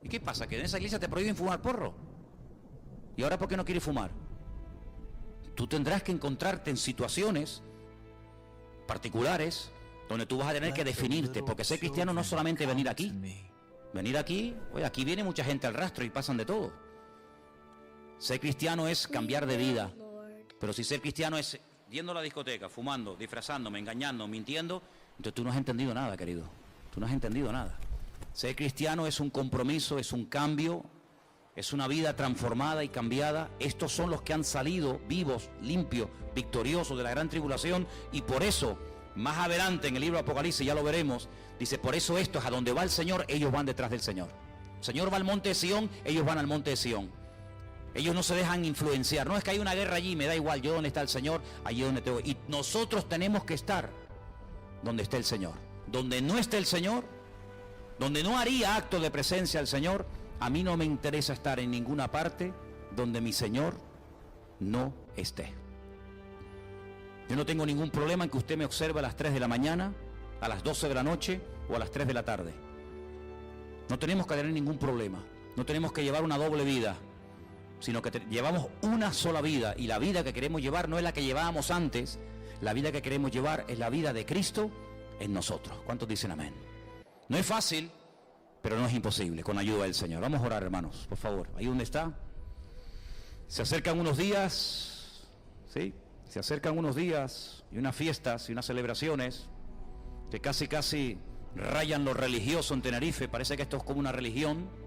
¿Y qué pasa? ¿Que en esa iglesia te prohíben fumar porro? ¿Y ahora por qué no quieres fumar? Tú tendrás que encontrarte en situaciones particulares donde tú vas a tener que definirte, porque ser cristiano no es solamente venir aquí. Venir aquí, oye, aquí viene mucha gente al rastro y pasan de todo. Ser cristiano es cambiar de vida. Pero si ser cristiano es yendo a la discoteca, fumando, disfrazándome, engañando, mintiendo, entonces tú no has entendido nada, querido. Tú no has entendido nada. Ser cristiano es un compromiso, es un cambio, es una vida transformada y cambiada. Estos son los que han salido vivos, limpios, victoriosos de la gran tribulación, y por eso, más adelante en el libro de Apocalipsis, ya lo veremos, dice, por eso estos, a donde va el Señor, ellos van detrás del Señor. El Señor va al monte de Sión, ellos van al monte de Sión. Ellos no se dejan influenciar. No es que hay una guerra allí, me da igual, yo donde está el Señor, allí donde te voy. Y nosotros tenemos que estar donde esté el Señor. Donde no esté el Señor, donde no haría acto de presencia al Señor, a mí no me interesa estar en ninguna parte donde mi Señor no esté. Yo no tengo ningún problema en que usted me observe a las 3 de la mañana, a las 12 de la noche o a las 3 de la tarde. No tenemos que tener ningún problema. No tenemos que llevar una doble vida. sino que llevamos una sola vida, y la vida que queremos llevar no es la que llevábamos antes. La vida que queremos llevar es la vida de Cristo en nosotros. ¿Cuántos dicen amén? No es fácil, pero no es imposible, con la ayuda del Señor. Vamos a orar, hermanos, por favor. Ahí donde está. Se acercan unos días, ¿sí? Se acercan unos días y unas fiestas y unas celebraciones que casi rayan lo religioso en Tenerife. Parece que esto es como una religión.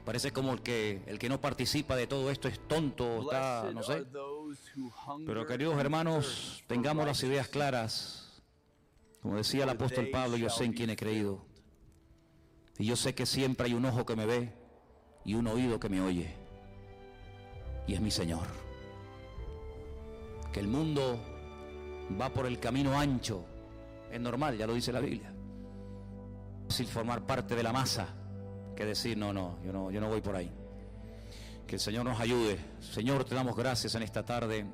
Parece como el que no participa de todo esto es tonto, está, no sé. Pero queridos hermanos, tengamos las ideas claras. Como decía el apóstol Pablo, yo sé en quién he creído. Y yo sé que siempre hay un ojo que me ve y un oído que me oye. Y es mi Señor. Que el mundo va por el camino ancho. Es normal, ya lo dice la Biblia. Es fácil formar parte de la masa que decir, yo no voy por ahí. Que el Señor nos ayude. Señor, te damos gracias en esta tarde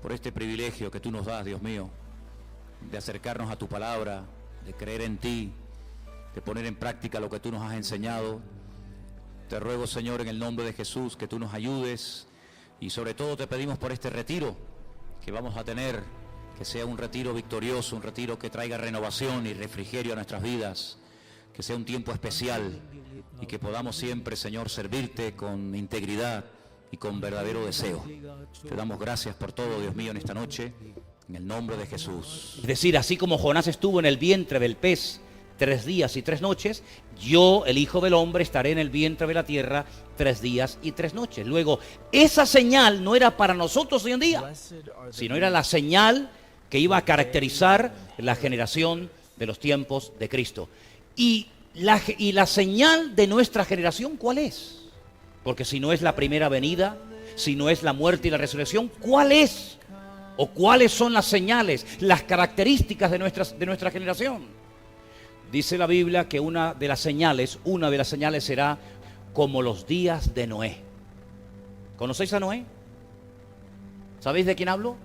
por este privilegio que tú nos das, Dios mío, de acercarnos a tu palabra, de creer en ti, de poner en práctica lo que tú nos has enseñado. Te ruego, Señor, en el nombre de Jesús, que tú nos ayudes, y sobre todo te pedimos por este retiro que vamos a tener, que sea un retiro victorioso, un retiro que traiga renovación y refrigerio a nuestras vidas, que sea un tiempo especial y que podamos siempre, Señor, servirte con integridad y con verdadero deseo. Te damos gracias por todo, Dios mío, en esta noche, en el nombre de Jesús. Es decir, así como Jonás estuvo en el vientre del pez 3 días y 3 noches, yo, el Hijo del Hombre, estaré en el vientre de la tierra 3 días y 3 noches. Luego, esa señal no era para nosotros hoy en día, sino era la señal que iba a caracterizar la generación de los tiempos de Cristo. Y la señal de nuestra generación, ¿cuál es? Porque si no es la primera venida, si no es la muerte y la resurrección, ¿cuál es? ¿O cuáles son las señales, las características de nuestra generación? Dice la Biblia que una de las señales será como los días de Noé. ¿Conocéis a Noé? ¿Sabéis de quién hablo?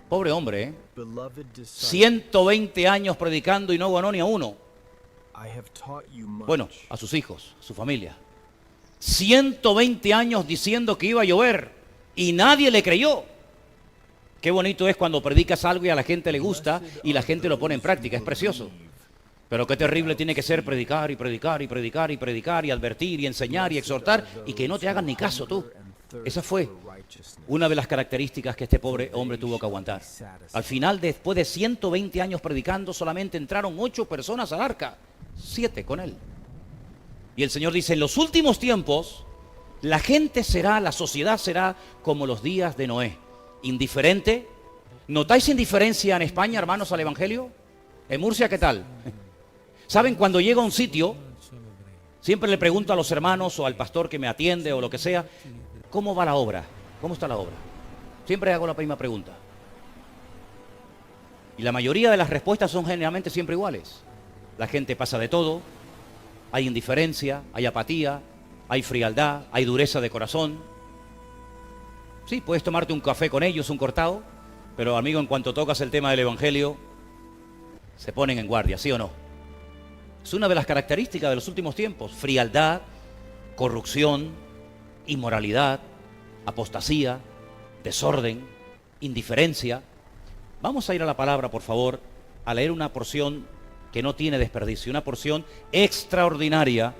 Pobre hombre, ¿eh? 120 años predicando y no ganó ni a uno. Bueno, a sus hijos, a su familia. 120 años diciendo que iba a llover y nadie le creyó. Qué bonito es cuando predicas algo y a la gente le gusta y la gente lo pone en práctica, es precioso. Pero qué terrible tiene que ser predicar y predicar y predicar y predicar y advertir y enseñar y exhortar y que no te hagan ni caso tú. Esa fue una de las características que este pobre hombre tuvo que aguantar. Al final, después de 120 años predicando, solamente entraron 8 personas al arca, 7 con él. Y el Señor dice, en los últimos tiempos, la sociedad será como los días de Noé. Indiferente. ¿Notáis indiferencia en España, hermanos, al Evangelio? ¿En Murcia qué tal? ¿Saben? Cuando llego a un sitio, siempre le pregunto a los hermanos o al pastor que me atiende o lo que sea, ¿cómo va la obra? ¿Cómo está la obra? Siempre hago la misma pregunta. Y la mayoría de las respuestas son generalmente siempre iguales. La gente pasa de todo, hay indiferencia, hay apatía, hay frialdad, hay dureza de corazón. Sí, puedes tomarte un café con ellos, un cortado, pero amigo, en cuanto tocas el tema del Evangelio, se ponen en guardia, ¿sí o no? Es una de las características de los últimos tiempos: frialdad, corrupción, inmoralidad, apostasía, desorden, indiferencia. Vamos a ir a la palabra, por favor, a leer una porción que no tiene desperdicio, una porción extraordinaria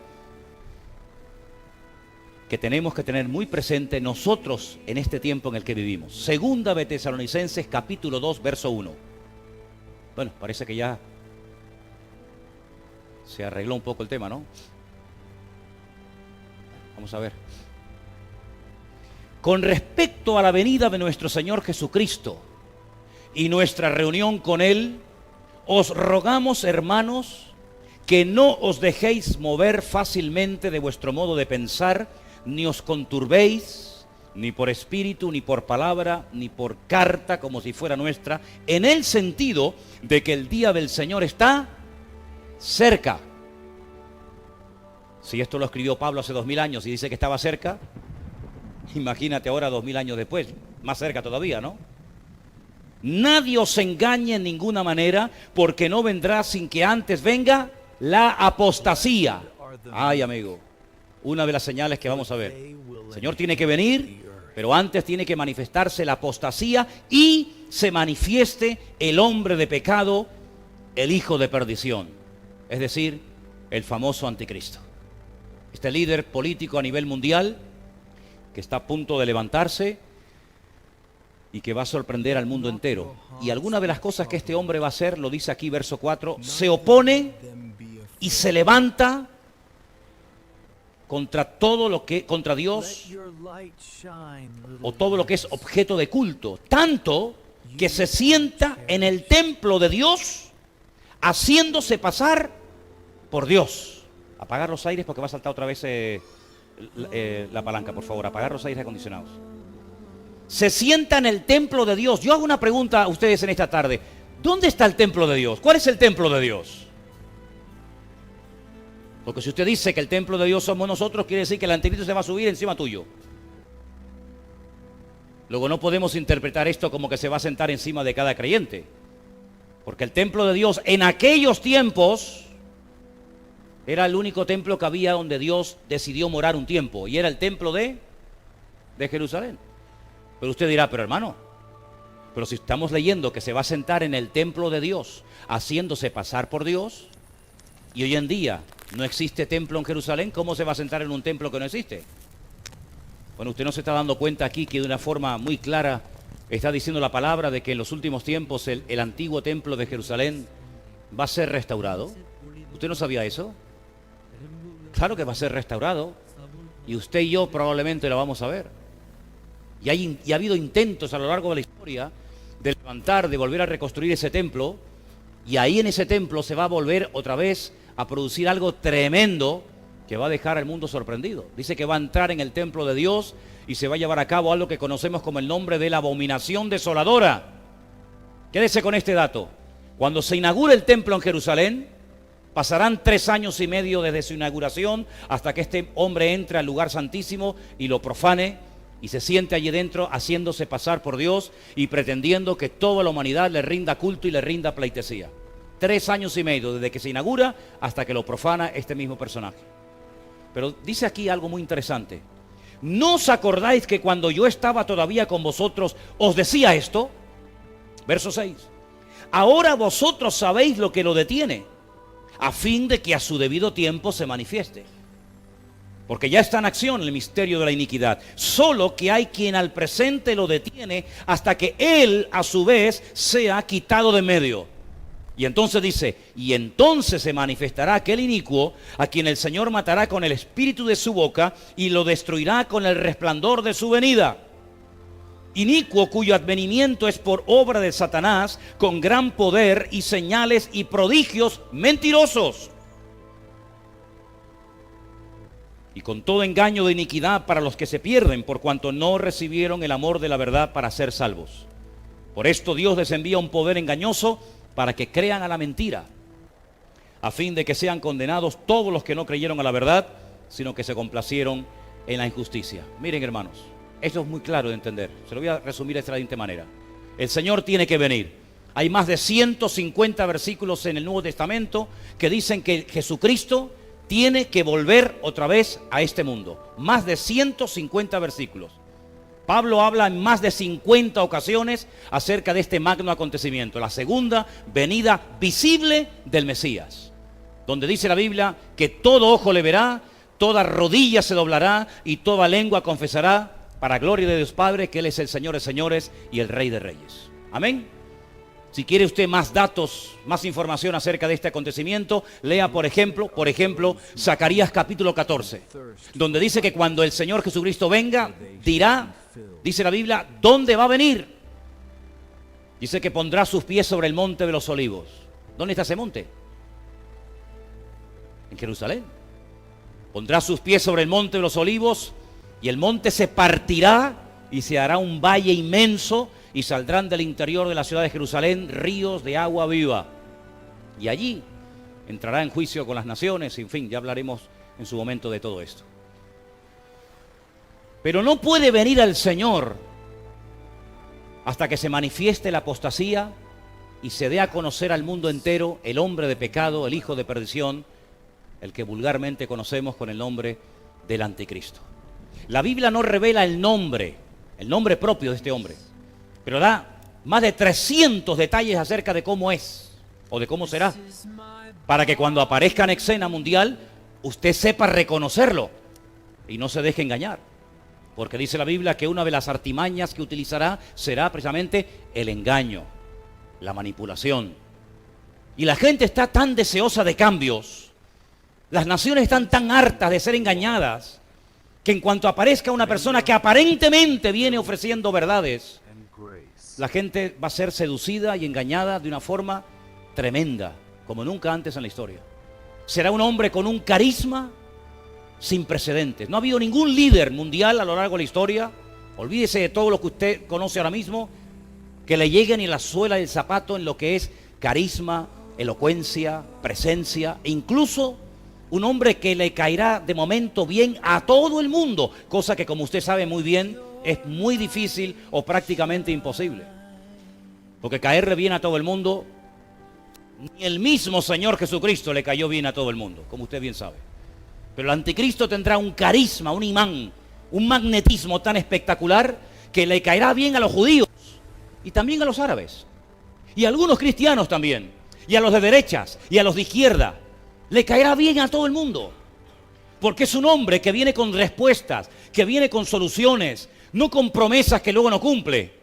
que tenemos que tener muy presente nosotros en este tiempo en el que vivimos. Segunda de Tesalonicenses, capítulo 2, verso 1. Bueno, parece que ya se arregló un poco el tema, ¿no? Vamos a ver. Con respecto a la venida de nuestro Señor Jesucristo y nuestra reunión con Él, os rogamos, hermanos, que no os dejéis mover fácilmente de vuestro modo de pensar, ni os conturbéis, ni por espíritu, ni por palabra, ni por carta, como si fuera nuestra, en el sentido de que el día del Señor está cerca. Si esto lo escribió Pablo hace 2000 años y dice que estaba cerca, imagínate ahora 2000 años después, más cerca todavía, ¿no? Nadie os engañe en ninguna manera, porque no vendrá sin que antes venga la apostasía. Ay, amigo. una de las señales que vamos a ver. El Señor tiene que venir, pero antes tiene que manifestarse la apostasía y se manifieste el hombre de pecado, el hijo de perdición, es decir, el famoso anticristo. Este líder político a nivel mundial que está a punto de levantarse y que va a sorprender al mundo entero. Y alguna de las cosas que este hombre va a hacer, lo dice aquí verso 4, se opone y se levanta contra todo lo que, contra Dios, o todo lo que es objeto de culto, tanto que se sienta en el templo de Dios, haciéndose pasar por Dios. Apagar los aires porque va a saltar otra vez la palanca, por favor, apagar los aires acondicionados. Se sienta en el templo de Dios. Yo hago una pregunta a ustedes en esta tarde. ¿Dónde está el templo de Dios? ¿Cuál es el templo de Dios? Porque si usted dice que el templo de Dios somos nosotros, quiere decir que el anticristo se va a subir encima tuyo. Luego no podemos interpretar esto como que se va a sentar encima de cada creyente. Porque el templo de Dios en aquellos tiempos era el único templo que había donde Dios decidió morar un tiempo. Y era el templo de Jerusalén. Pero usted dirá, pero hermano, pero si estamos leyendo que se va a sentar en el templo de Dios, haciéndose pasar por Dios, y hoy en día no existe templo en Jerusalén, ¿cómo se va a sentar en un templo que no existe? Bueno, usted no se está dando cuenta aquí que de una forma muy clara está diciendo la palabra de que en los últimos tiempos el antiguo templo de Jerusalén va a ser restaurado. ¿Usted no sabía eso? Claro que va a ser restaurado, y usted y yo probablemente lo vamos a ver. Y ha habido intentos a lo largo de la historia de levantar, de volver a reconstruir ese templo, y ahí en ese templo se va a volver otra vez a producir algo tremendo que va a dejar al mundo sorprendido. Dice que va a entrar en el templo de Dios y se va a llevar a cabo algo que conocemos como el nombre de la abominación desoladora. Quédese con este dato. Cuando se inaugure el templo en Jerusalén, pasarán 3 años y medio desde su inauguración hasta que este hombre entre al lugar santísimo y lo profane y se siente allí dentro haciéndose pasar por Dios y pretendiendo que toda la humanidad le rinda culto y le rinda pleitesía. 3 años y medio desde que se inaugura hasta que lo profana este mismo personaje. Pero dice aquí algo muy interesante. ¿No os acordáis que cuando yo estaba todavía con vosotros os decía esto? Verso 6. Ahora vosotros sabéis lo que lo detiene, a fin de que a su debido tiempo se manifieste. Porque ya está en acción el misterio de la iniquidad. Solo que hay quien al presente lo detiene hasta que él a su vez sea quitado de medio. Y entonces dice, y entonces se manifestará aquel inicuo a quien el Señor matará con el espíritu de su boca y lo destruirá con el resplandor de su venida. Inicuo cuyo advenimiento es por obra de Satanás, con gran poder y señales y prodigios mentirosos. Y con todo engaño de iniquidad para los que se pierden, por cuanto no recibieron el amor de la verdad para ser salvos. Por esto Dios les envía un poder engañoso para que crean a la mentira, a fin de que sean condenados todos los que no creyeron a la verdad, sino que se complacieron en la injusticia. Miren, hermanos, esto es muy claro de entender. Se lo voy a resumir de esta siguiente manera. El Señor tiene que venir. Hay más de 150 versículos en el Nuevo Testamento que dicen que Jesucristo tiene que volver otra vez a este mundo. Más de 150 versículos. Pablo habla en más de 50 ocasiones acerca de este magno acontecimiento, la segunda venida visible del Mesías, donde dice la Biblia que todo ojo le verá, toda rodilla se doblará y toda lengua confesará, para gloria de Dios Padre, que Él es el Señor de señores y el Rey de reyes. Amén. Si quiere usted más datos, más información acerca de este acontecimiento, lea por ejemplo, Zacarías capítulo 14, donde dice que cuando el Señor Jesucristo venga, dirá, dice la Biblia, ¿dónde va a venir? Dice que pondrá sus pies sobre el monte de los olivos. ¿Dónde está ese monte? En Jerusalén. Pondrá sus pies sobre el monte de los olivos y el monte se partirá y se hará un valle inmenso y saldrán del interior de la ciudad de Jerusalén ríos de agua viva. Y allí entrará en juicio con las naciones, en fin, ya hablaremos en su momento de todo esto. Pero no puede venir al Señor hasta que se manifieste la apostasía y se dé a conocer al mundo entero el hombre de pecado, el hijo de perdición, el que vulgarmente conocemos con el nombre del anticristo. La Biblia no revela el nombre propio de este hombre, pero da más de 300 detalles acerca de cómo es o de cómo será, para que cuando aparezca en escena mundial, usted sepa reconocerlo y no se deje engañar. Porque dice la Biblia que una de las artimañas que utilizará será precisamente el engaño, la manipulación. Y la gente está tan deseosa de cambios, las naciones están tan hartas de ser engañadas, que en cuanto aparezca una persona que aparentemente viene ofreciendo verdades, la gente va a ser seducida y engañada de una forma tremenda, como nunca antes en la historia. Será un hombre con un carisma sin precedentes. No ha habido ningún líder mundial a lo largo de la historia, olvídese de todo lo que usted conoce ahora mismo, que le llegue ni la suela del zapato en lo que es carisma, elocuencia, presencia, e incluso un hombre que le caerá de momento bien a todo el mundo, cosa que, como usted sabe muy bien, es muy difícil o prácticamente imposible. Porque caerle bien a todo el mundo, ni el mismo Señor Jesucristo le cayó bien a todo el mundo, como usted bien sabe. Pero el anticristo tendrá un carisma, un imán, un magnetismo tan espectacular que le caerá bien a los judíos y también a los árabes y a algunos cristianos también, y a los de derechas y a los de izquierda. Le caerá bien a todo el mundo, porque es un hombre que viene con respuestas, que viene con soluciones, no con promesas que luego no cumple.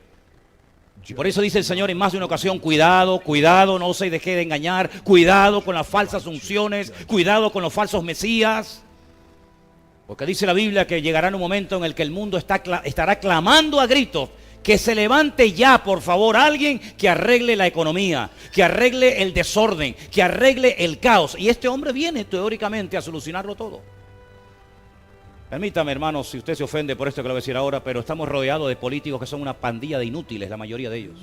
Y por eso dice el Señor en más de una ocasión: cuidado, cuidado, no se deje de engañar, cuidado con las falsas unciones, cuidado con los falsos mesías. Porque dice la Biblia que llegará un momento en el que el mundo estará clamando a gritos que se levante ya, por favor, alguien que arregle la economía, que arregle el desorden, que arregle el caos. Y este hombre viene teóricamente a solucionarlo todo. Permítame, hermanos, si usted se ofende por esto que le voy a decir ahora, pero estamos rodeados de políticos que son una pandilla de inútiles, la mayoría de ellos.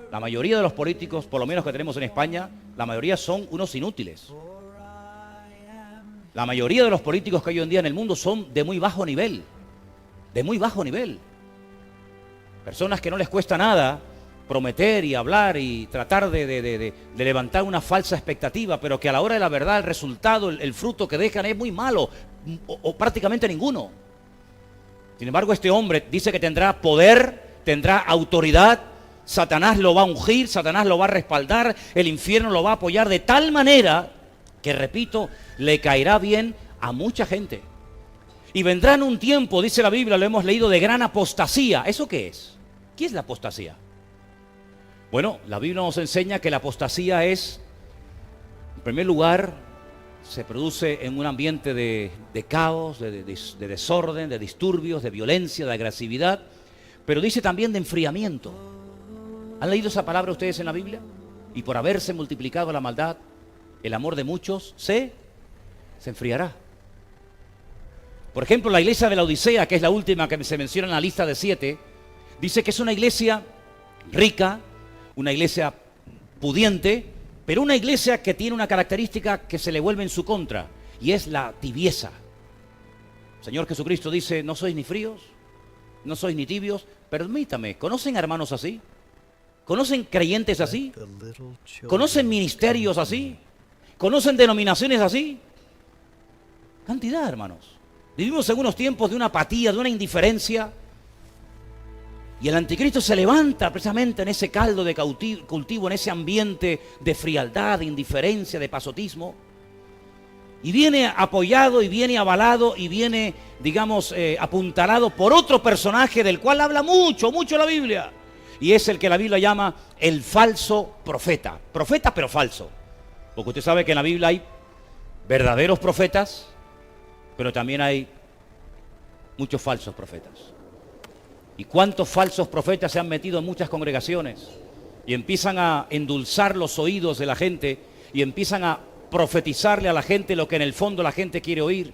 La mayoría de los políticos, por lo menos que tenemos en España, la mayoría son unos inútiles. La mayoría de los políticos que hay hoy en día en el mundo son de muy bajo nivel, de muy bajo nivel. Personas que no les cuesta nada prometer y hablar y tratar de levantar una falsa expectativa, pero que a la hora de la verdad el resultado, el fruto que dejan es muy malo o prácticamente ninguno. Sin embargo, este hombre dice que tendrá poder, tendrá autoridad, Satanás lo va a ungir, Satanás lo va a respaldar, el infierno lo va a apoyar de tal manera que, repito, le caerá bien a mucha gente. Y vendrán un tiempo, dice la Biblia, lo hemos leído, de gran apostasía. ¿Eso qué es? ¿Qué es la apostasía? Bueno, la Biblia nos enseña que la apostasía es, en primer lugar, se produce en un ambiente de caos, de desorden, de disturbios, de violencia, de agresividad, pero dice también de enfriamiento. ¿Han leído esa palabra ustedes en la Biblia? Y por haberse multiplicado la maldad, el amor de muchos se enfriará. Por ejemplo, la iglesia de la Odisea, que es la última que se menciona en la lista de 7, dice que es una iglesia rica, una iglesia pudiente, pero una iglesia que tiene una característica que se le vuelve en su contra, y es la tibieza. El Señor Jesucristo dice: no sois ni fríos, no sois ni tibios. Permítame, ¿conocen hermanos así? ¿Conocen creyentes así? ¿Conocen ministerios así? ¿Conocen denominaciones así? Cantidad, hermanos. Vivimos en unos tiempos de una apatía, de una indiferencia. Y el anticristo se levanta precisamente en ese caldo de cultivo, en ese ambiente de frialdad, de indiferencia, de pasotismo. Y viene apoyado y viene avalado y viene, digamos, apuntalado por otro personaje del cual habla mucho la Biblia. Y es el que la Biblia llama el falso profeta. Profeta pero falso. Porque usted sabe que en la Biblia hay verdaderos profetas, pero también hay muchos falsos profetas. ¿Y cuántos falsos profetas se han metido en muchas congregaciones? Y empiezan a endulzar los oídos de la gente y empiezan a profetizarle a la gente lo que en el fondo la gente quiere oír.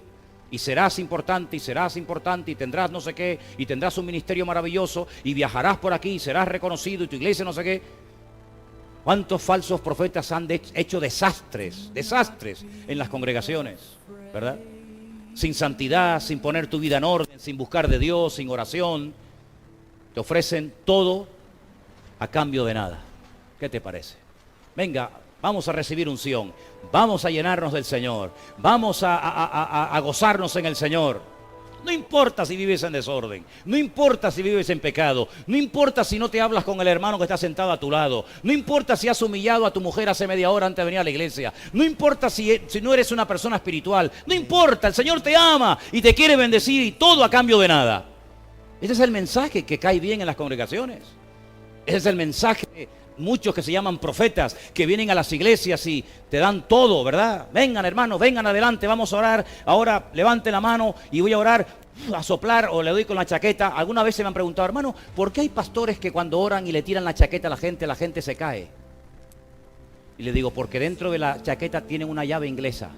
Y serás importante y tendrás no sé qué, y tendrás un ministerio maravilloso y viajarás por aquí y serás reconocido y tu iglesia no sé qué. ¿Cuántos falsos profetas han hecho desastres en las congregaciones, verdad? Sin santidad, sin poner tu vida en orden, sin buscar de Dios, sin oración. Te ofrecen todo a cambio de nada. ¿Qué te parece? Venga, vamos a recibir unción, vamos a llenarnos del Señor, vamos a gozarnos en el Señor. No importa si vives en desorden, no importa si vives en pecado, no importa si no te hablas con el hermano que está sentado a tu lado, no importa si has humillado a tu mujer hace media hora antes de venir a la iglesia, no importa si no eres una persona espiritual, no importa, el Señor te ama y te quiere bendecir y todo a cambio de nada. Ese es el mensaje que cae bien en las congregaciones. Ese es el mensaje de muchos que se llaman profetas, que vienen a las iglesias y te dan todo, ¿verdad? Vengan, hermanos, vengan adelante, vamos a orar. Ahora levanten la mano y voy a orar, a soplar, o le doy con la chaqueta. Alguna vez se me han preguntado, hermano, ¿por qué hay pastores que cuando oran y le tiran la chaqueta a la gente se cae? Y le digo, porque dentro de la chaqueta tienen una llave inglesa.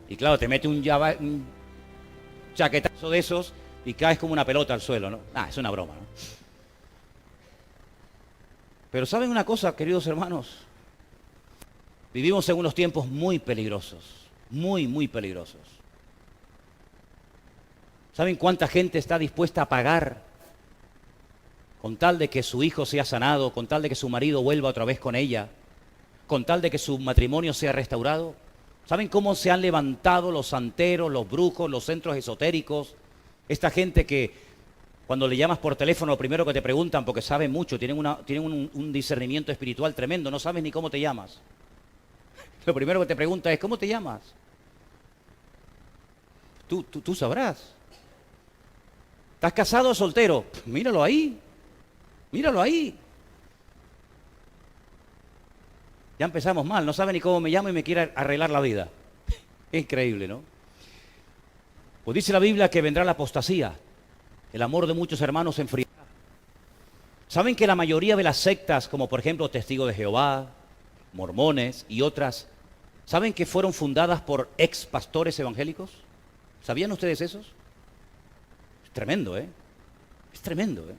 Y claro, te mete un chaquetazo de esos y caes como una pelota al suelo, ¿no? Es una broma, ¿no? Pero ¿saben una cosa, queridos hermanos? Vivimos en unos tiempos muy peligrosos, muy peligrosos. ¿Saben cuánta gente está dispuesta a pagar con tal de que su hijo sea sanado, con tal de que su marido vuelva otra vez con ella, con tal de que su matrimonio sea restaurado? ¿Saben cómo se han levantado los santeros, los brujos, los centros esotéricos? Esta gente que cuando le llamas por teléfono, lo primero que te preguntan, porque saben mucho, tienen un discernimiento espiritual tremendo, no sabes ni cómo te llamas. Lo primero que te pregunta es, ¿cómo te llamas? Tú sabrás. ¿Estás casado o soltero? Míralo ahí, míralo ahí. Ya empezamos mal, no sabe ni cómo me llamo y me quiere arreglar la vida. Es increíble, ¿no? Pues dice la Biblia que vendrá la apostasía. El amor de muchos hermanos se enfriará. ¿Saben que la mayoría de las sectas, como por ejemplo Testigos de Jehová, Mormones y otras, ¿saben que fueron fundadas por ex pastores evangélicos? ¿Sabían ustedes esos? Es tremendo, ¿eh? Es tremendo, ¿eh?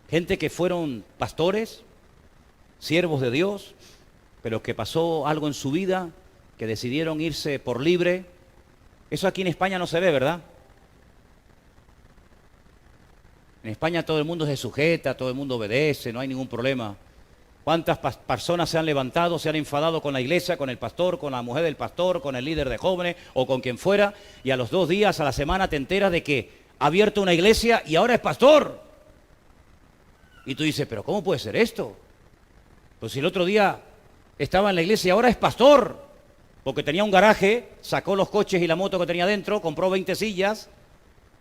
Gente que fueron pastores, siervos de Dios, pero que pasó algo en su vida, que decidieron irse por libre. Eso aquí en España no se ve, ¿verdad? En España todo el mundo se sujeta, todo el mundo obedece, no hay ningún problema. ¿Cuántas personas se han levantado, se han enfadado con la iglesia, con el pastor, con la mujer del pastor, con el líder de jóvenes o con quien fuera? Y a los 2 días, a la semana te enteras de que ha abierto una iglesia y ahora es pastor. Y tú dices, ¿pero cómo puede ser esto? Pues si el otro día estaba en la iglesia y ahora es pastor. Porque tenía un garaje, sacó los coches y la moto que tenía dentro, compró 20 sillas,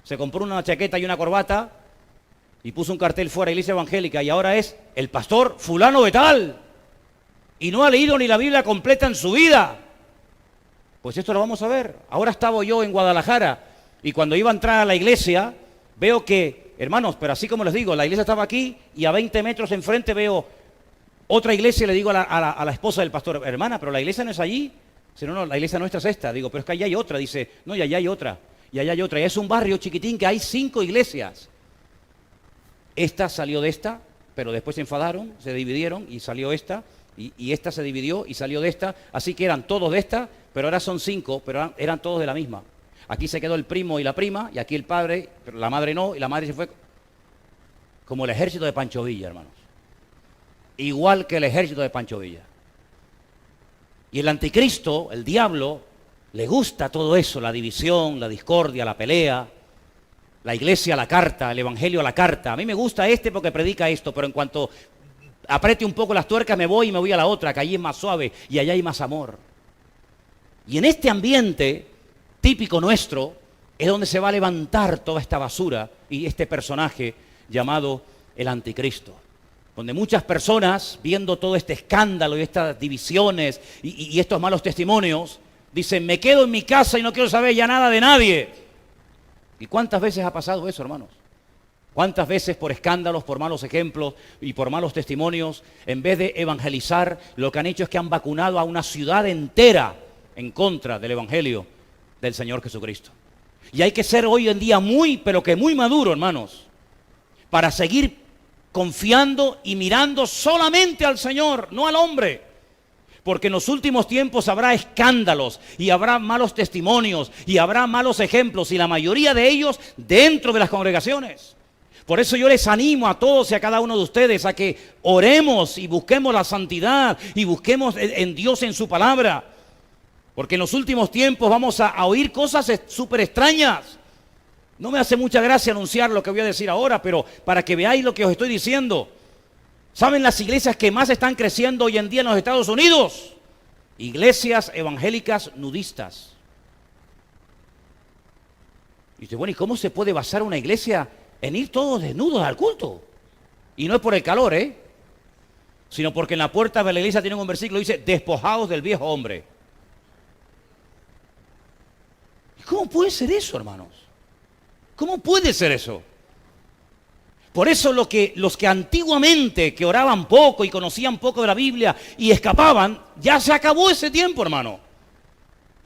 se compró una chaqueta y una corbata, y puso un cartel fuera, iglesia evangélica, y ahora es el pastor fulano de tal. Y no ha leído ni la Biblia completa en su vida. Pues esto lo vamos a ver. Ahora estaba yo en Guadalajara, y cuando iba a entrar a la iglesia, veo que, hermanos, pero así como les digo, la iglesia estaba aquí, y a 20 metros enfrente veo otra iglesia, y le digo a la esposa del pastor, hermana, pero la iglesia no es allí. Dice, no, la iglesia nuestra es esta. Digo, pero es que allá hay otra. Dice, no, y allá hay otra, y allá hay otra. Y es un barrio chiquitín que hay 5 iglesias. Esta salió de esta, pero después se enfadaron, se dividieron y salió esta, y esta se dividió y salió de esta, así que eran todos de esta, pero ahora son 5, pero eran todos de la misma. Aquí se quedó el primo y la prima, y aquí el padre, pero la madre no, y la madre se fue como el ejército de Pancho Villa, hermanos. Igual que el ejército de Pancho Villa. Y el anticristo, el diablo, le gusta todo eso, la división, la discordia, la pelea. La iglesia a la carta, el evangelio a la carta. A mí me gusta porque predica esto, pero en cuanto apriete un poco las tuercas me voy a la otra, que allí es más suave y allá hay más amor. Y en este ambiente típico nuestro es donde se va a levantar toda esta basura y este personaje llamado el anticristo. Donde muchas personas, viendo todo este escándalo y estas divisiones y estos malos testimonios, dicen, me quedo en mi casa y no quiero saber ya nada de nadie. ¿Y cuántas veces ha pasado eso, hermanos? ¿Cuántas veces por escándalos, por malos ejemplos y por malos testimonios, en vez de evangelizar, lo que han hecho es que han vacunado a una ciudad entera en contra del evangelio del Señor Jesucristo? Y hay que ser hoy en día pero que muy maduro, hermanos, para seguir confiando y mirando solamente al Señor, no al hombre. Porque en los últimos tiempos habrá escándalos y habrá malos testimonios y habrá malos ejemplos, y la mayoría de ellos dentro de las congregaciones. Por eso yo les animo a todos y a cada uno de ustedes a que oremos y busquemos la santidad y busquemos en Dios, en su palabra. Porque en los últimos tiempos vamos a oír cosas súper extrañas. No me hace mucha gracia anunciar lo que voy a decir ahora, pero para que veáis lo que os estoy diciendo. ¿Saben las iglesias que más están creciendo hoy en día en los Estados Unidos? Iglesias evangélicas nudistas. Y dice, bueno, ¿y cómo se puede basar una iglesia en ir todos desnudos al culto? Y no es por el calor, sino porque en la puerta de la iglesia tienen un versículo que dice, despojados del viejo hombre. ¿Cómo puede ser eso, hermanos? ¿Cómo puede ser eso? Por eso los que antiguamente, que oraban poco y conocían poco de la Biblia y escapaban, ya se acabó ese tiempo, hermano.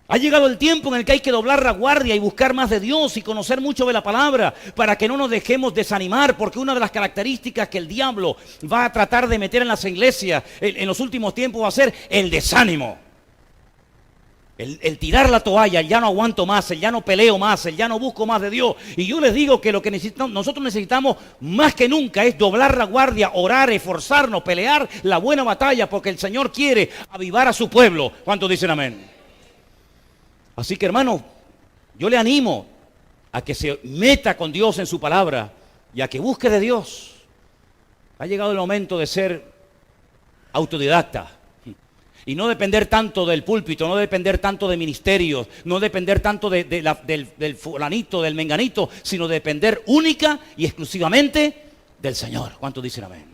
Ha llegado el tiempo en el que hay que doblar la guardia y buscar más de Dios y conocer mucho de la palabra para que no nos dejemos desanimar, porque una de las características que el diablo va a tratar de meter en las iglesias en los últimos tiempos va a ser el desánimo. El tirar la toalla, el ya no aguanto más, el ya no peleo más, el ya no busco más de Dios. Y yo les digo que lo que nosotros necesitamos más que nunca es doblar la guardia, orar, esforzarnos, pelear la buena batalla, porque el Señor quiere avivar a su pueblo. ¿Cuántos dicen amén? Así que, hermano, yo le animo a que se meta con Dios en su palabra y a que busque de Dios. Ha llegado el momento de ser autodidacta. Y no depender tanto del púlpito, no depender tanto de ministerios, no depender tanto del fulanito, del menganito, sino depender única y exclusivamente del Señor. ¿Cuántos dicen amén?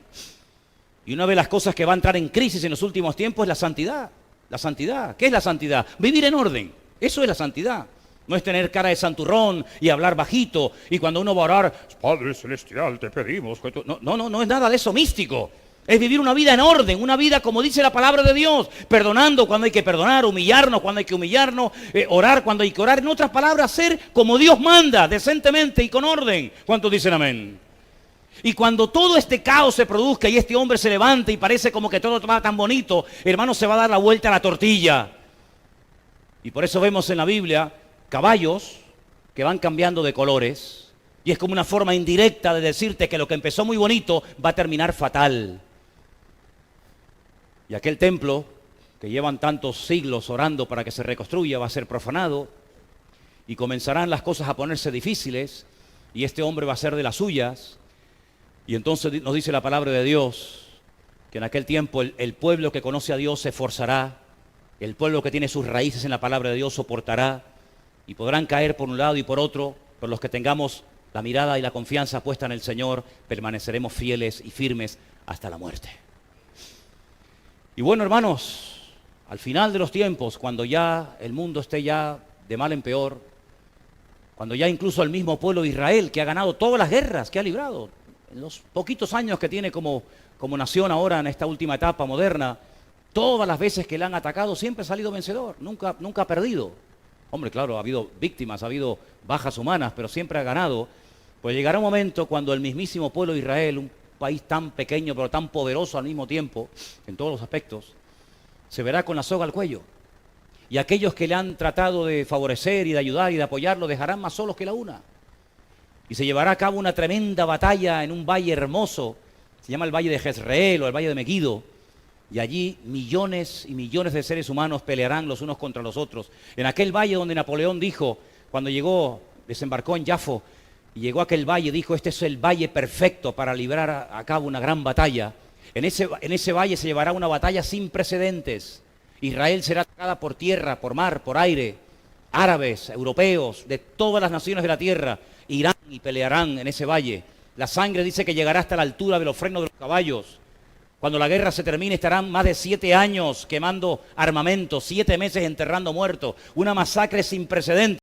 Y una de las cosas que va a entrar en crisis en los últimos tiempos es la santidad. La santidad. ¿Qué es la santidad? Vivir en orden. Eso es la santidad. No es tener cara de santurrón y hablar bajito. Y cuando uno va a orar, Padre Celestial, te pedimos que tú... No es nada de eso místico. Es vivir una vida en orden, una vida como dice la palabra de Dios, perdonando cuando hay que perdonar, humillarnos cuando hay que humillarnos, orar cuando hay que orar. En otras palabras, ser como Dios manda, decentemente y con orden. ¿Cuántos dicen amén? Y cuando todo este caos se produzca y este hombre se levante y parece como que todo va tan bonito, hermano, se va a dar la vuelta a la tortilla. Y por eso vemos en la Biblia caballos que van cambiando de colores. Y es como una forma indirecta de decirte que lo que empezó muy bonito va a terminar fatal. Y aquel templo, que llevan tantos siglos orando para que se reconstruya, va a ser profanado. Y comenzarán las cosas a ponerse difíciles. Y este hombre va a ser de las suyas. Y entonces nos dice la palabra de Dios, que en aquel tiempo el pueblo que conoce a Dios se esforzará. El pueblo que tiene sus raíces en la palabra de Dios soportará. Y podrán caer por un lado y por otro, pero los que tengamos la mirada y la confianza puesta en el Señor, permaneceremos fieles y firmes hasta la muerte. Y bueno, hermanos, al final de los tiempos, cuando ya el mundo esté ya de mal en peor, cuando ya incluso el mismo pueblo de Israel, que ha ganado todas las guerras que ha librado, en los poquitos años que tiene como nación ahora en esta última etapa moderna, todas las veces que le han atacado siempre ha salido vencedor, nunca ha perdido. Hombre, claro, ha habido víctimas, ha habido bajas humanas, pero siempre ha ganado. Pues llegará un momento cuando el mismísimo pueblo de Israel, un país tan pequeño pero tan poderoso al mismo tiempo, en todos los aspectos, se verá con la soga al cuello. Y aquellos que le han tratado de favorecer y de ayudar y de apoyarlo dejarán más solos que la una. Y se llevará a cabo una tremenda batalla en un valle hermoso, se llama el Valle de Jezreel o el Valle de Megido, y allí millones y millones de seres humanos pelearán los unos contra los otros. En aquel valle donde Napoleón dijo, cuando llegó, desembarcó en Jafo, y llegó a aquel valle, dijo, este es el valle perfecto para librar a cabo una gran batalla. En ese valle se llevará una batalla sin precedentes. Israel será atacada por tierra, por mar, por aire. Árabes, europeos, de todas las naciones de la tierra, irán y pelearán en ese valle. La sangre dice que llegará hasta la altura de los frenos de los caballos. Cuando la guerra se termine estarán más de 7 años quemando armamento, 7 meses enterrando muertos. Una masacre sin precedentes.